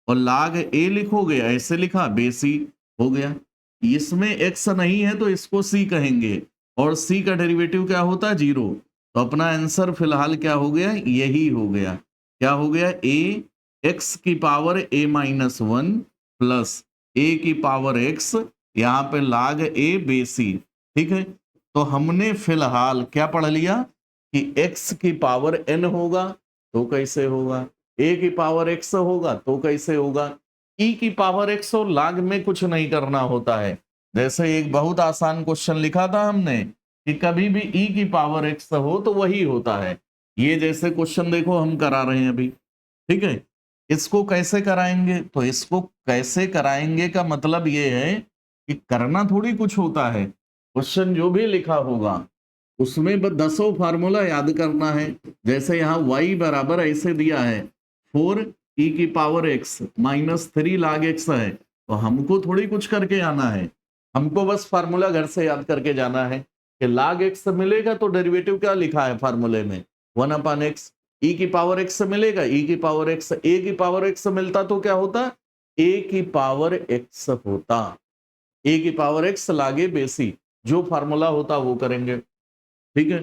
और log a लिखोगे, ऐसे लिखा, बेसी हो गया, इसमें x नहीं है तो इसको c कहेंगे और c का डेरिवेटिव क्या होता है, 0, तो अपना आंसर फिलहाल क्या हो गया, यही हो गया, क्या हो गया, a x की पावर a-1 प्लस a की पावर x, यहाँ पे log a बेसी। ठीक है, तो हमने फिलहाल क्या पढ़ लिया कि x की पावर n होगा तो कैसे होगा, a की पावर x होगा तो कैसे होगा, e की पावर x और log में कुछ नहीं करना होता है, जैसे एक बहुत आसान क्वेश्चन लिखा था हमने कि कभी भी e की पावर x हो तो वही होता है, ये जैसे क्वेश्चन देखो हम करा रहे हैं अभी। ठीक है, इसको कैसे कराएंगे, तो इसको कैसे कराएंगे का मतलब ये है कि करना थोड़ी कुछ होता है, क्वेश्चन जो भी लिखा होगा उसमें बस 10 फार्मूला याद करना है, जैसे यहाँ y बराबर ऐसे दिया है 4 e की पावर x -3 log x है, तो हमको थोड़ी कुछ करके आना है, हमको बस फार्मूला घर से याद करके जाना है कि log x मिलेगा तो डेरिवेटिव क्या लिखा है फार्मूले में, 1/x, e की पावर x मिलेगा, e की पावर x, a की पावर x मिलता तो क्या होता, a की पावर x होता, a की पावर x लागे बेसी, जो फार्मूला होता वो करेंगे। ठीक है,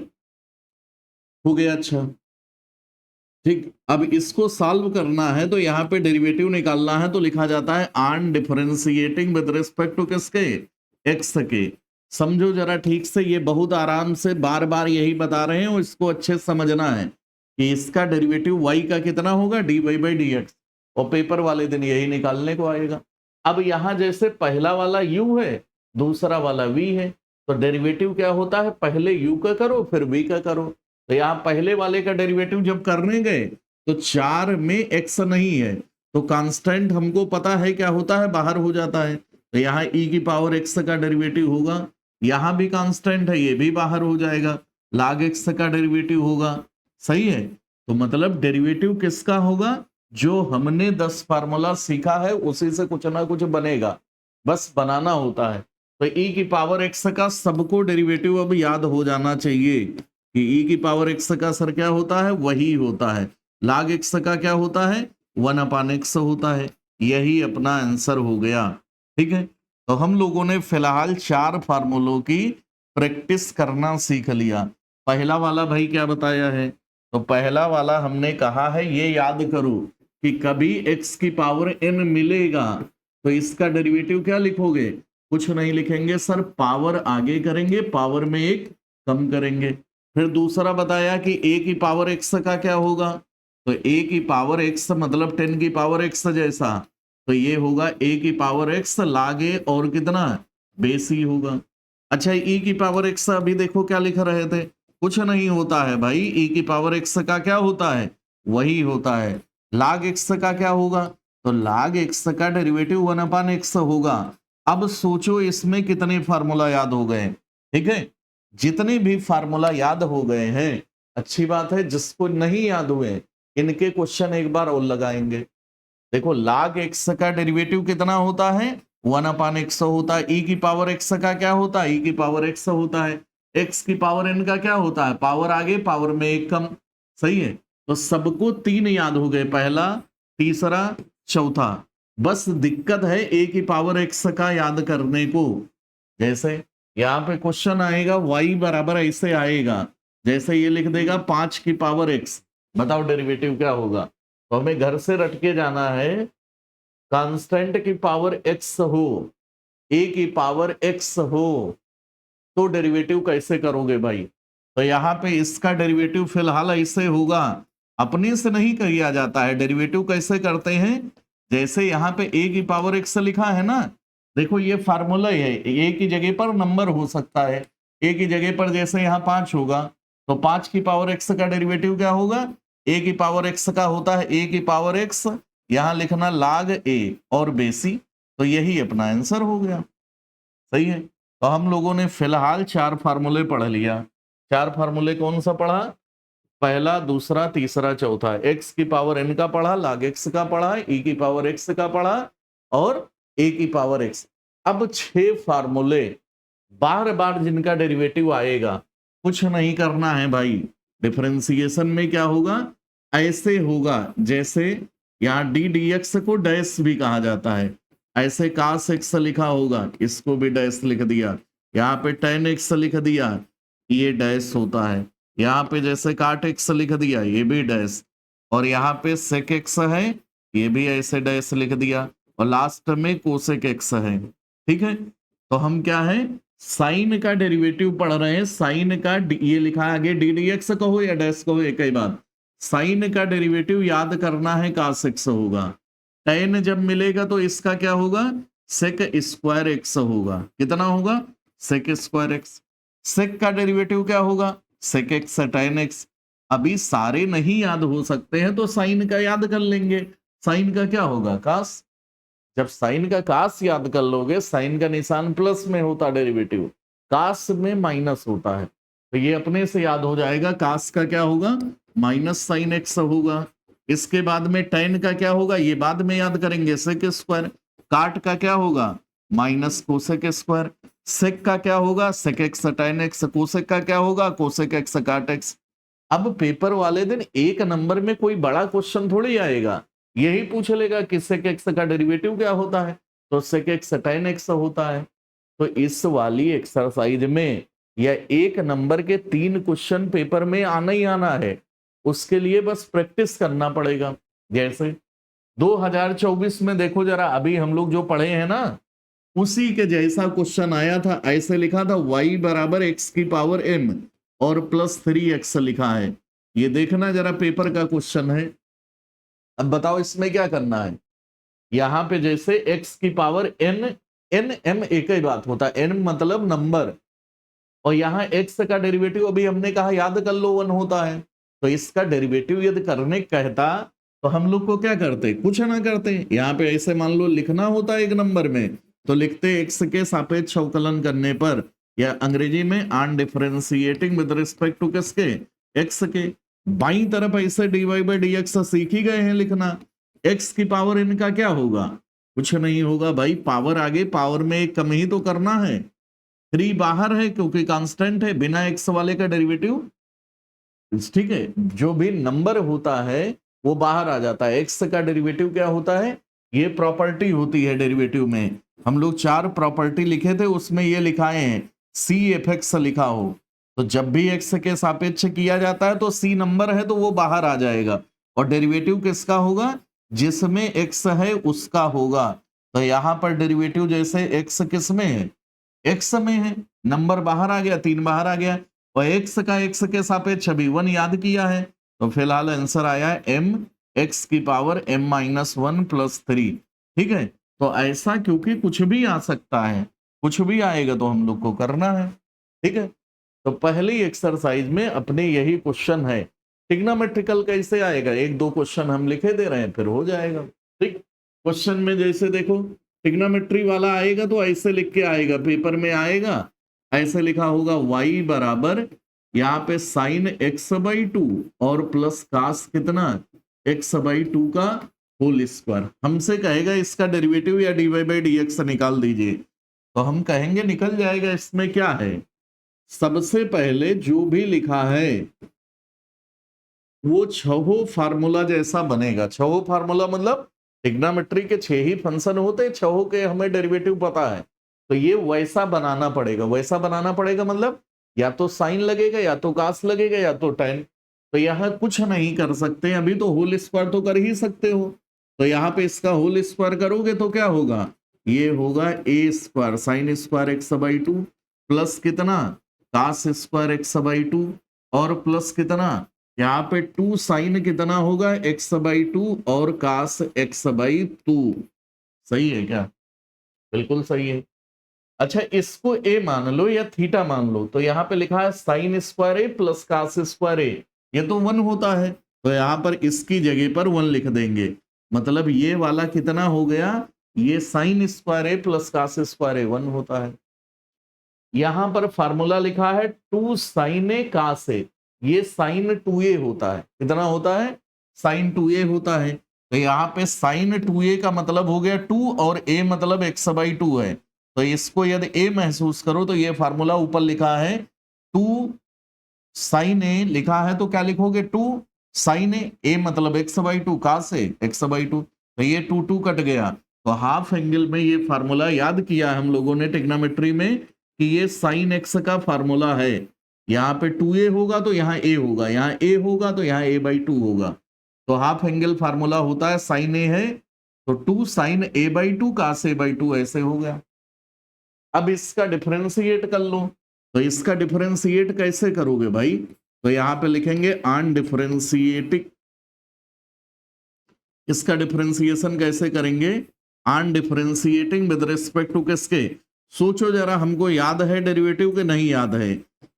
हो गया, अच्छा ठीक, अब इसको सॉल्व करना है तो यहाँ पे डेरिवेटिव निकालना है, तो लिखा जाता है on differentiating with respect to किसके, x के। समझो जरा ठीक से, ये बहुत आराम से बार बार यही बता रहे हैं, इसको अच्छे से समझना है कि इसका डेरिवेटिव y का कितना होगा, dy बाई डी एक्स, और पेपर वाले दिन यही निकालने को आएगा। अब यहां जैसे पहला वाला u है, दूसरा वाला v है, तो डेरिवेटिव क्या होता है, पहले u का करो फिर v का करो। तो यहाँ पहले वाले का डेरिवेटिव जब करने गए तो 4 में x नहीं है, तो कांस्टेंट हमको पता है क्या होता है, बाहर हो जाता है। तो यहाँ e की पावर x का डेरिवेटिव होगा, यहाँ भी कांस्टेंट है, ये भी बाहर हो जाएगा, log x का डेरिवेटिव होगा। सही है, तो मतलब डेरिवेटिव किसका होगा, जो हमने 10 फार्मूला सीखा है उसी से कुछ ना कुछ बनेगा, बस बनाना होता है। तो e की पावर x का सबको डेरिवेटिव अब याद हो जाना चाहिए कि e की पावर x का सर क्या होता है, वही होता है। log x का क्या होता है, 1/x होता है। यही अपना आंसर हो गया। ठीक है, तो हम लोगों ने फिलहाल 4 फार्मूलों की प्रैक्टिस करना सीख लिया। पहला वाला भाई क्या बताया है, तो पहला वाला हमने कहा है ये याद करो कि कभी x की पावर n मिलेगा तो इसका डेरिवेटिव क्या लिखोगे, कुछ नहीं लिखेंगे सर, पावर आगे करेंगे, पावर में एक कम करेंगे। फिर दूसरा बताया कि a की पावर x का क्या होगा, तो a की पावर x मतलब 10 की पावर x जैसा, तो ये होगा a की पावर x लागे और कितना, बेस ही होगा। अच्छा, e की पावर x अभी देखो क्या लिख रहे थे, कुछ नहीं होता है भाई, e की पावर x का क्या होता है, वही होता है। log x का क्या होगा, तो log x का डेरिवेटिव 1/x होगा। अब सोचो इसमें कितने फार्मूला याद हो गए। ठीक है, जितने भी फार्मूला याद हो गए हैं अच्छी बात है, जिसको नहीं याद हुए इनके क्वेश्चन एक बार और लगाएंगे। देखो log x का डेरिवेटिव कितना होता है, 1/x होता है। e की पावर x का क्या होता है, e की पावर x होता है। x की पावर n का क्या होता है, पावर आगे पावर में एक कम। सही है, तो सबको 3 याद हो गए, पहला, तीसरा, चौथा। बस दिक्कत है a की पावर x का याद करने को। जैसे यहाँ पे क्वेश्चन आएगा y बराबर ऐसे आएगा, जैसे ये लिख देगा 5 की पावर x, बताओ डेरिवेटिव क्या होगा। तो हमें घर से रट के जाना है, कांस्टेंट की पावर x हो, a की पावर x हो, तो डेरिवेटिव कैसे करोगे भाई। तो यहाँ पे इसका डेरिवेटिव फिलहाल ऐसे होगा, अपने से नहीं किया जाता है। डेरिवेटिव कैसे करते हैं, जैसे यहाँ पे a की पावर x लिखा है ना, देखो ये फार्मूला है, a की जगह पर नंबर हो सकता है, a की जगह पर जैसे यहाँ 5 होगा, तो 5 की पावर x का डेरिवेटिव क्या होगा, a की पावर x का होता है a की पावर x, यहाँ लिखना log a और बेसी, तो यही अपना आंसर हो गया। सही है, तो हम लोगों ने फिलहाल 4 फार्मूले पढ़ लिया। 4 फार्मूले कौन सा पढ़ा, पहला, दूसरा, तीसरा, चौथा। x की पावर n का पढ़ा, log x का पढ़ा, e की पावर x का पढ़ा और a की पावर x। अब 6 फार्मूले बार बार जिनका डेरिवेटिव आएगा, कुछ नहीं करना है भाई। डिफरेंशिएशन में क्या होगा, ऐसे होगा जैसे यहाँ डी डी एक्स को डैश भी कहा जाता है, ऐसे cos x लिखा होगा, इसको भी डैश लिख दिया, यहाँ पे tan x लिख दिया, ये डैश होता है। यहाँ पे जैसे काट x लिख दिया, ये भी डैश, और यहाँ पे sec x है, ये भी ऐसे डैश लिख दिया, और लास्ट में कोसेक x है। ठीक है, तो हम क्या है, साइन का डेरिवेटिव पढ़ रहे हैं। साइन का ये लिखा है आगे, डी डी एक्स कहो या डैश कहो एक ही बात, साइन का डेरिवेटिव याद करना है, cos x होगा। tan जब मिलेगा तो इसका क्या होगा, sec स्क्वायर x होगा। कितना होगा, sec स्क्वायर x। sec का डेरिवेटिव क्या होगा, sec x tan x। अभी सारे नहीं याद हो सकते हैं तो साइन का याद कर लेंगे, साइन का क्या होगा, cos। जब साइन का cos याद कर लोगे, साइन का निशान प्लस में होता डेरिवेटिव, cos में माइनस होता है, तो ये अपने से याद हो जाएगा। cos का क्या होगा, माइनस साइन x होगा। इसके बाद में tan का क्या होगा, ये बाद में याद करेंगे, sec स्क्वायर। काट का क्या होगा, माइनस कोसेक स्क्वायर। sec का क्या होगा, sec x tan x। Cosec का क्या होगा, कोसेक x काट x। अब पेपर वाले दिन एक नंबर में कोई बड़ा क्वेश्चन थोड़ी आएगा, यही पूछ लेगा कि sec x का डेरिवेटिव क्या होता है, तो sec x tan x होता है। तो इस वाली एक्सरसाइज में या एक नंबर के 3 क्वेश्चन पेपर में आना ही आना है, उसके लिए बस प्रैक्टिस करना पड़ेगा। जैसे 2024 में देखो जरा, अभी हम लोग जो पढ़े हैं ना, उसी के जैसा क्वेश्चन आया था। ऐसे लिखा था y बराबर x की पावर m और +3x लिखा है। ये देखना जरा, पेपर का क्वेश्चन है। अब बताओ इसमें क्या करना है। यहां पे जैसे x की पावर n, n m एक ही बात होता है, n मतलब नंबर, और यहाँ x का डेरिवेटिव अभी हमने कहा याद कर लो 1 होता है, तो इसका डेरिवेटिव यदि करने कहता तो हम लोग को क्या करते, कुछ ना करते। यहाँ पे ऐसे मान लो लिखना होता है एक नंबर में, तो लिखते x के सापेक्ष अवकलन करने पर, या अंग्रेजी में on differentiating with respect to किसके, x के। बाई तरफ ऐसे dy बाई dx सीख ही गए हैं लिखना। x की पावर इनका क्या होगा, कुछ नहीं होगा भाई, पावर आगे पावर में एक कम ही तो करना है। 3 बाहर है क्योंकि कांस्टेंट है, बिना एक्स वाले का डेरिवेटिव, ठीक है, जो भी नंबर होता है वो बाहर आ जाता है। एक्स का डेरिवेटिव क्या होता है, ये प्रॉपर्टी होती है डेरिवेटिव में। हम लोग 4 प्रॉपर्टी लिखे थे, उसमें ये लिखाए हैं सी एफ एक्स लिखा हो, तो जब भी एक्स के सापेक्ष किया जाता है तो सी नंबर है तो वो बाहर आ जाएगा, और डेरिवेटिव किसका होगा, जिसमें एक्स है उसका होगा। तो यहां पर डेरिवेटिव जैसे एक्स किस में है, एक्स में है, नंबर बाहर आ गया, 3 बाहर आ गया, और एक्स का एक्स के सापेक्ष अभी 1 याद किया है, तो फिलहाल आंसर आया है m x की पावर m-1 प्लस 3। ठीक है, तो ऐसा क्योंकि कुछ भी आ सकता है, कुछ भी आएगा तो हम लोग को करना है। ठीक है, तो पहली एक्सरसाइज में अपने यही क्वेश्चन है। ट्रिग्नोमेट्रिकल कैसे आएगा, 1-2 क्वेश्चन हम लिखे दे रहे हैं फिर हो जाएगा। ठीक, क्वेश्चन में जैसे देखो ट्रिग्नोमेट्री वाला आएगा तो ऐसे लिख के आएगा, पेपर में आएगा ऐसे लिखा होगा y बराबर यहाँ पे साइन x बाई 2 और प्लस कास कितना x बाई 2 का होल स्क्वायर। हमसे कहेगा इसका डेरिवेटिव या dy बाई dx निकाल दीजिए, तो हम कहेंगे निकल जाएगा। इसमें क्या है, सबसे पहले जो भी लिखा है वो छहो फार्मूला जैसा बनेगा। छहो फार्मूला मतलब ट्रिग्नोमेट्री के 6 ही फंक्शन होते हैं, छहो के हमें डेरिवेटिव पता है, तो ये वैसा बनाना पड़ेगा। वैसा बनाना पड़ेगा मतलब या तो साइन लगेगा या तो कास लगेगा या तो टेन। तो यहाँ कुछ नहीं कर सकते, अभी तो होल स्क्वायर तो कर ही सकते हो, तो यहाँ पे इसका होल स्क्वायर करोगे तो क्या होगा, ये होगा a square sine square x by 2 plus कितना कास स्क्वायर एक्स बाई 2 और प्लस कितना यहाँ पे 2 साइन कितना होगा एक्स बाई 2 और कास एक्स बाई 2। सही है क्या, बिल्कुल सही है। अच्छा इसको ए मान लो या थीटा मान लो, तो यहाँ पे लिखा है साइन स्क्वायर ए प्लस कास स्क्वायर ए, ये तो 1 होता है, तो यहाँ पर इसकी जगह पर 1 लिख देंगे। मतलब ये वाला कितना हो गया, ये साइन स्क्वायर ए प्लस कास स्क्वायर ए 1 होता है। यहां पर फार्मूला लिखा है 2 साइन ए कास ए, ये साइन 2a होता है, कितना होता है साइन 2a होता है। तो यहाँ पे साइन 2a का मतलब हो गया 2 और a मतलब x बाई 2 है, तो इसको यदि a महसूस करो तो ये फार्मूला ऊपर लिखा है 2 साइन ए लिखा है, तो क्या लिखोगे 2 साइन ए मतलब x by 2 cos A x by 2, तो ये 2 2 कट गया। तो हाफ एंगल में ये फार्मूला याद किया हम लोगों ने ट्रिग्नोमेट्री में कि ये साइन एक्स का फार्मूला है। यहाँ पे 2a होगा तो यहाँ a होगा, यहाँ a होगा तो यहाँ a बाई 2 होगा, तो हाफ एंगल फार्मूला होता है साइन ए है तो 2 sine a by 2 cos a by 2 ऐसे हो गया। अब इसका डिफरेंशिएट कर लो, तो इसका डिफरेंशिएट कैसे करोगे भाई, तो यहाँ पे लिखेंगे ऑन डिफरेंशिएटिंग, इसका डिफरेंशिएशन कैसे करेंगे, on differentiating with respect to किसके, सोचो जरा, हमको याद है डेरिवेटिव के नहीं याद है।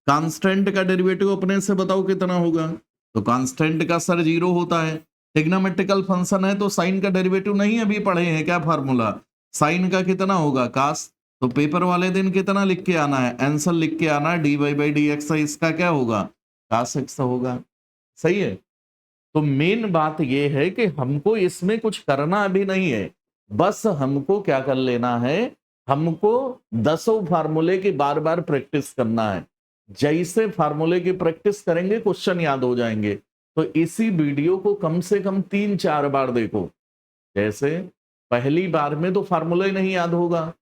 कांस्टेंट का डेरिवेटिव अपने से बताओ कितना होगा, तो कांस्टेंट का सर 0 होता है। ट्रिग्नोमेट्रिकल फंक्शन है तो साइन का डेरिवेटिव नहीं अभी पढ़े हैं क्या, फार्मूला साइन का कितना होगा कास, तो पेपर वाले दिन कितना लिख के आना है, आंसर लिख के आना है D Y by D X, इसका क्या होगा कास एक्स होगा। सही है, तो मेन बात यह है कि हमको इसमें कुछ करना अभी नहीं है, बस हमको क्या कर लेना है, हमको 10 फार्मूले की बार बार प्रैक्टिस करना है। जैसे फार्मूले की प्रैक्टिस करेंगे क्वेश्चन याद हो जाएंगे। तो इसी वीडियो को कम से कम 3-4 बार देखो। जैसे पहली बार में तो फार्मूला ही नहीं याद होगा,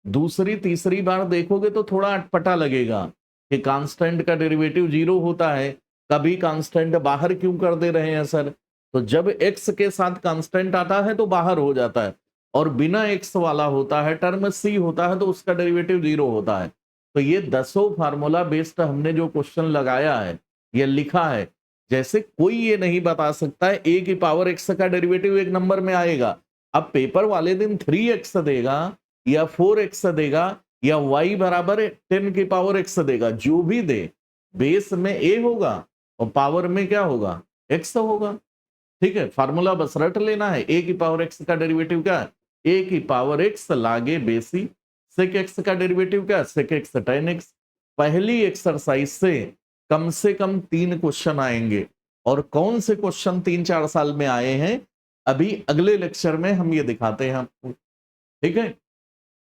दूसरी तीसरी बार देखोगे तो थोड़ा अटपटा लगेगा कि कांस्टेंट का डेरिवेटिव 0 होता है, कभी कांस्टेंट बाहर क्यों कर दे रहे हैं सर, तो जब x के साथ कांस्टेंट आता है तो बाहर हो जाता है, और बिना x वाला होता है टर्म c होता है तो उसका डेरिवेटिव 0 होता है। तो ये 10 फार्मूला बेस्ड हमने जो क्वेश्चन लगाया है, ये लिखा है, जैसे कोई ये नहीं बता सकता है ए की पावर एक्स का डेरिवेटिव एक नंबर में आएगा। अब पेपर वाले दिन 3x देगा या 4x देगा या y बराबर 10 की पावर x देगा, जो भी दे बेस में a होगा और पावर में क्या होगा, x होगा। ठीक है, फार्मूला बस रट लेना है। a की पावर x का डेरिवेटिव क्या है, a की पावर x लागे बेसी सेक x का डेरिवेटिव क्या है, सेक x tan x। पहली एक्सरसाइज से कम 3 क्वेश्चन आएंगे, और कौन से क्वेश्चन 3-4 साल में आए हैं अभी अगले लेक्चर में हम ये दिखाते हैं आपको। ठीक है,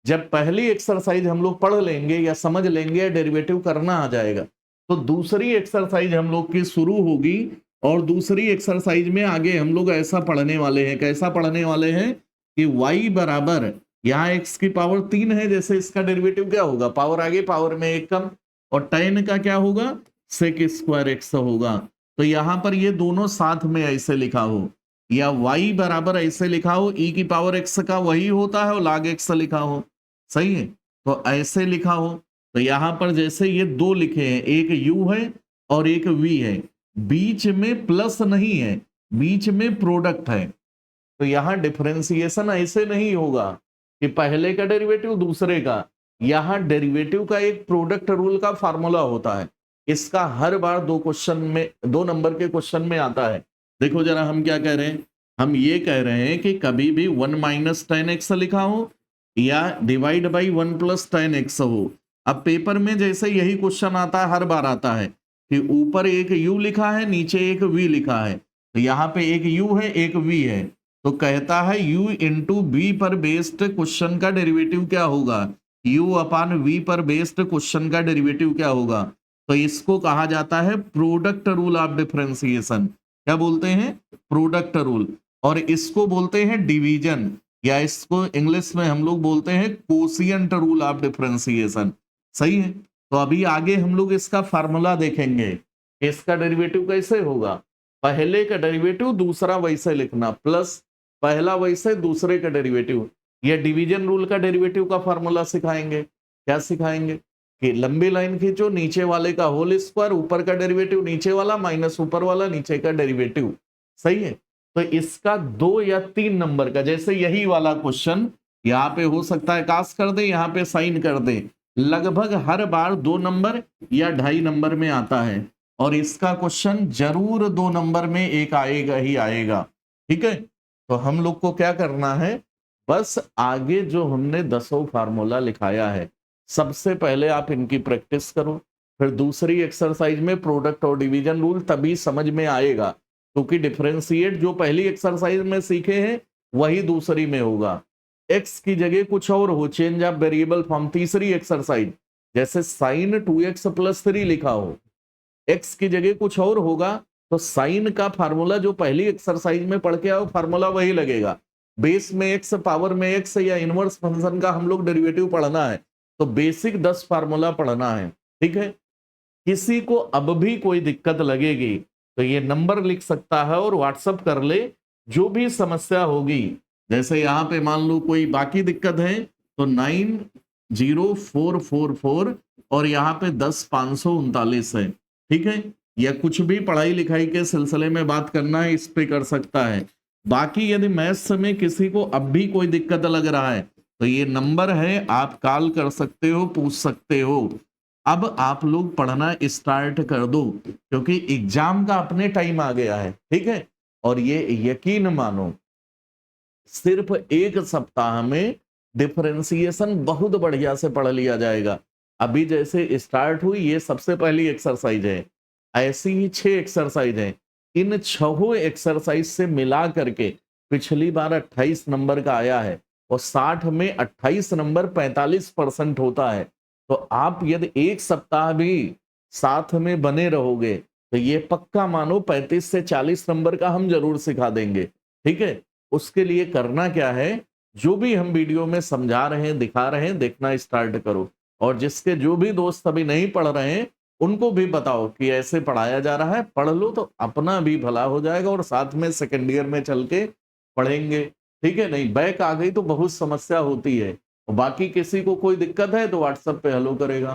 जब पहली एक्सरसाइज हम लोग पढ़ लेंगे या समझ लेंगे या डेरिवेटिव करना आ जाएगा, तो दूसरी एक्सरसाइज हम लोग की शुरू होगी। और दूसरी एक्सरसाइज में आगे हम लोग ऐसा पढ़ने वाले हैं, कैसा पढ़ने वाले हैं कि y बराबर यहाँ x की पावर 3 है, जैसे इसका डेरिवेटिव क्या होगा, पावर आगे पावर में एक कम, और tan का क्या होगा, सेक स्क्वायर x होगा। तो यहां पर ये दोनों साथ में ऐसे लिखा हो, या y बराबर ऐसे लिखा हो, e की पावर x का वही होता है और log x लिखा हो, सही है। तो ऐसे लिखा हो, तो यहां पर जैसे ये दो लिखे हैं, एक u है और एक v है, बीच में प्लस नहीं है, बीच में प्रोडक्ट है। तो यहां डिफरेंशिएशन ऐसे नहीं होगा कि पहले का डेरिवेटिव दूसरे का, यहां डेरिवेटिव का एक प्रोडक्ट रूल का फार्मूला होता है। इसका हर बार 2 नंबर के क्वेश्चन में आता है। देखो जरा हम क्या कह रहे हैं, हम ये कह रहे हैं कि कभी भी 1 माइनस tan x लिखा हो या divide by 1 plus tan x हो। अब पेपर में जैसे यही क्वेश्चन आता है, हर बार आता है कि ऊपर एक u लिखा है, नीचे एक v लिखा है, तो यहाँ पे एक u है एक v है, तो कहता है u इंटू बी पर बेस्ड क्वेश्चन का डेरिवेटिव क्या होगा, u अपान v पर बेस्ड क्वेश्चन का डेरिवेटिव क्या होगा। तो इसको कहा जाता है प्रोडक्ट रूल ऑफ डिफरेंशिएशन। क्या बोलते हैं, प्रोडक्ट रूल। और इसको बोलते हैं डिवीजन, या इसको इंग्लिश में हम लोग बोलते हैं कोशिएंट रूल ऑफ डिफरेंशिएशन। सही है, तो अभी आगे हम लोग इसका फार्मूला देखेंगे, इसका डेरिवेटिव कैसे होगा, पहले का डेरिवेटिव दूसरा वैसे लिखना, प्लस पहला वैसे दूसरे का डेरिवेटिव। या डिवीजन रूल का डेरिवेटिव का फार्मूला सिखाएंगे। क्या सिखाएंगे कि लंबी लाइन खींचो, नीचे वाले का होल स्क्वायर, ऊपर का डेरिवेटिव नीचे वाला माइनस ऊपर वाला नीचे का डेरिवेटिव। सही है, तो इसका 2 या 3 नंबर का, जैसे यही वाला क्वेश्चन यहाँ पे हो सकता है कास्ट कर दे, यहाँ पे साइन कर दे, लगभग हर बार 2 नंबर या 2.5 नंबर में आता है, और इसका क्वेश्चन जरूर 2 नंबर में एक आएगा ही आएगा। ठीक है, तो हम लोग को क्या करना है, बस आगे जो हमने 10 फार्मूला लिखाया है, सबसे पहले आप इनकी प्रैक्टिस करो, फिर दूसरी एक्सरसाइज में प्रोडक्ट और डिवीजन रूल तभी समझ में आएगा, क्योंकि डिफरेंशिएट जो पहली एक्सरसाइज में सीखे हैं वही दूसरी में होगा। एक्स की जगह कुछ और हो, चेंज ऑफ वेरिएबल फॉर्म, तीसरी एक्सरसाइज जैसे साइन 2x + 3 लिखा हो, एक्स की जगह कुछ और होगा, तो साइन का फार्मूला जो पहली एक्सरसाइज में पढ़ के आओ फार्मूला वही लगेगा। बेस में एक्स, पावर में एक्स, या इनवर्स फंक्शन का हम लोग डेरिवेटिव पढ़ना है, तो बेसिक 10 फार्मूला पढ़ना है। ठीक है, किसी को अब भी कोई दिक्कत लगेगी तो ये नंबर लिख सकता है और व्हाट्सएप कर ले, जो भी समस्या होगी। जैसे यहाँ पे मान लो कोई बाकी दिक्कत है तो 90444 और यहाँ पे 10,539 है। ठीक है, या कुछ भी पढ़ाई लिखाई के सिलसिले में बात करना है इस पे कर सकता है। बाकी यदि मैथ्स में किसी को अब भी कोई दिक्कत लग रहा है तो ये नंबर है, आप कॉल कर सकते हो, पूछ सकते हो। अब आप लोग पढ़ना स्टार्ट कर दो, क्योंकि एग्जाम का अपने टाइम आ गया है। ठीक है, और ये यकीन मानो सिर्फ 1 सप्ताह में डिफरेंशिएशन बहुत बढ़िया से पढ़ लिया जाएगा। अभी जैसे स्टार्ट हुई, ये सबसे पहली एक्सरसाइज है, ऐसी ही 6 एक्सरसाइज हैं। इन 6 एक्सरसाइज से मिला करके पिछली बार 28 नंबर का आया है, और 60 में 28 नंबर 45% होता है। तो आप यदि 1 सप्ताह भी साथ में बने रहोगे तो ये पक्का मानो 35 से 40 नंबर का हम जरूर सिखा देंगे। ठीक है, उसके लिए करना क्या है, जो भी हम वीडियो में समझा रहे हैं, दिखा रहे हैं, देखना स्टार्ट करो। और जिसके जो भी दोस्त अभी नहीं पढ़ रहे हैं उनको भी बताओ कि ऐसे पढ़ाया जा रहा है, पढ़ लो तो अपना भी भला हो जाएगा, और साथ में सेकेंड ईयर में चल के पढ़ेंगे। ठीक है, नहीं बैक आ गई तो बहुत समस्या होती है। बाकी किसी को कोई दिक्कत है तो व्हाट्सएप पे हेलो करेगा।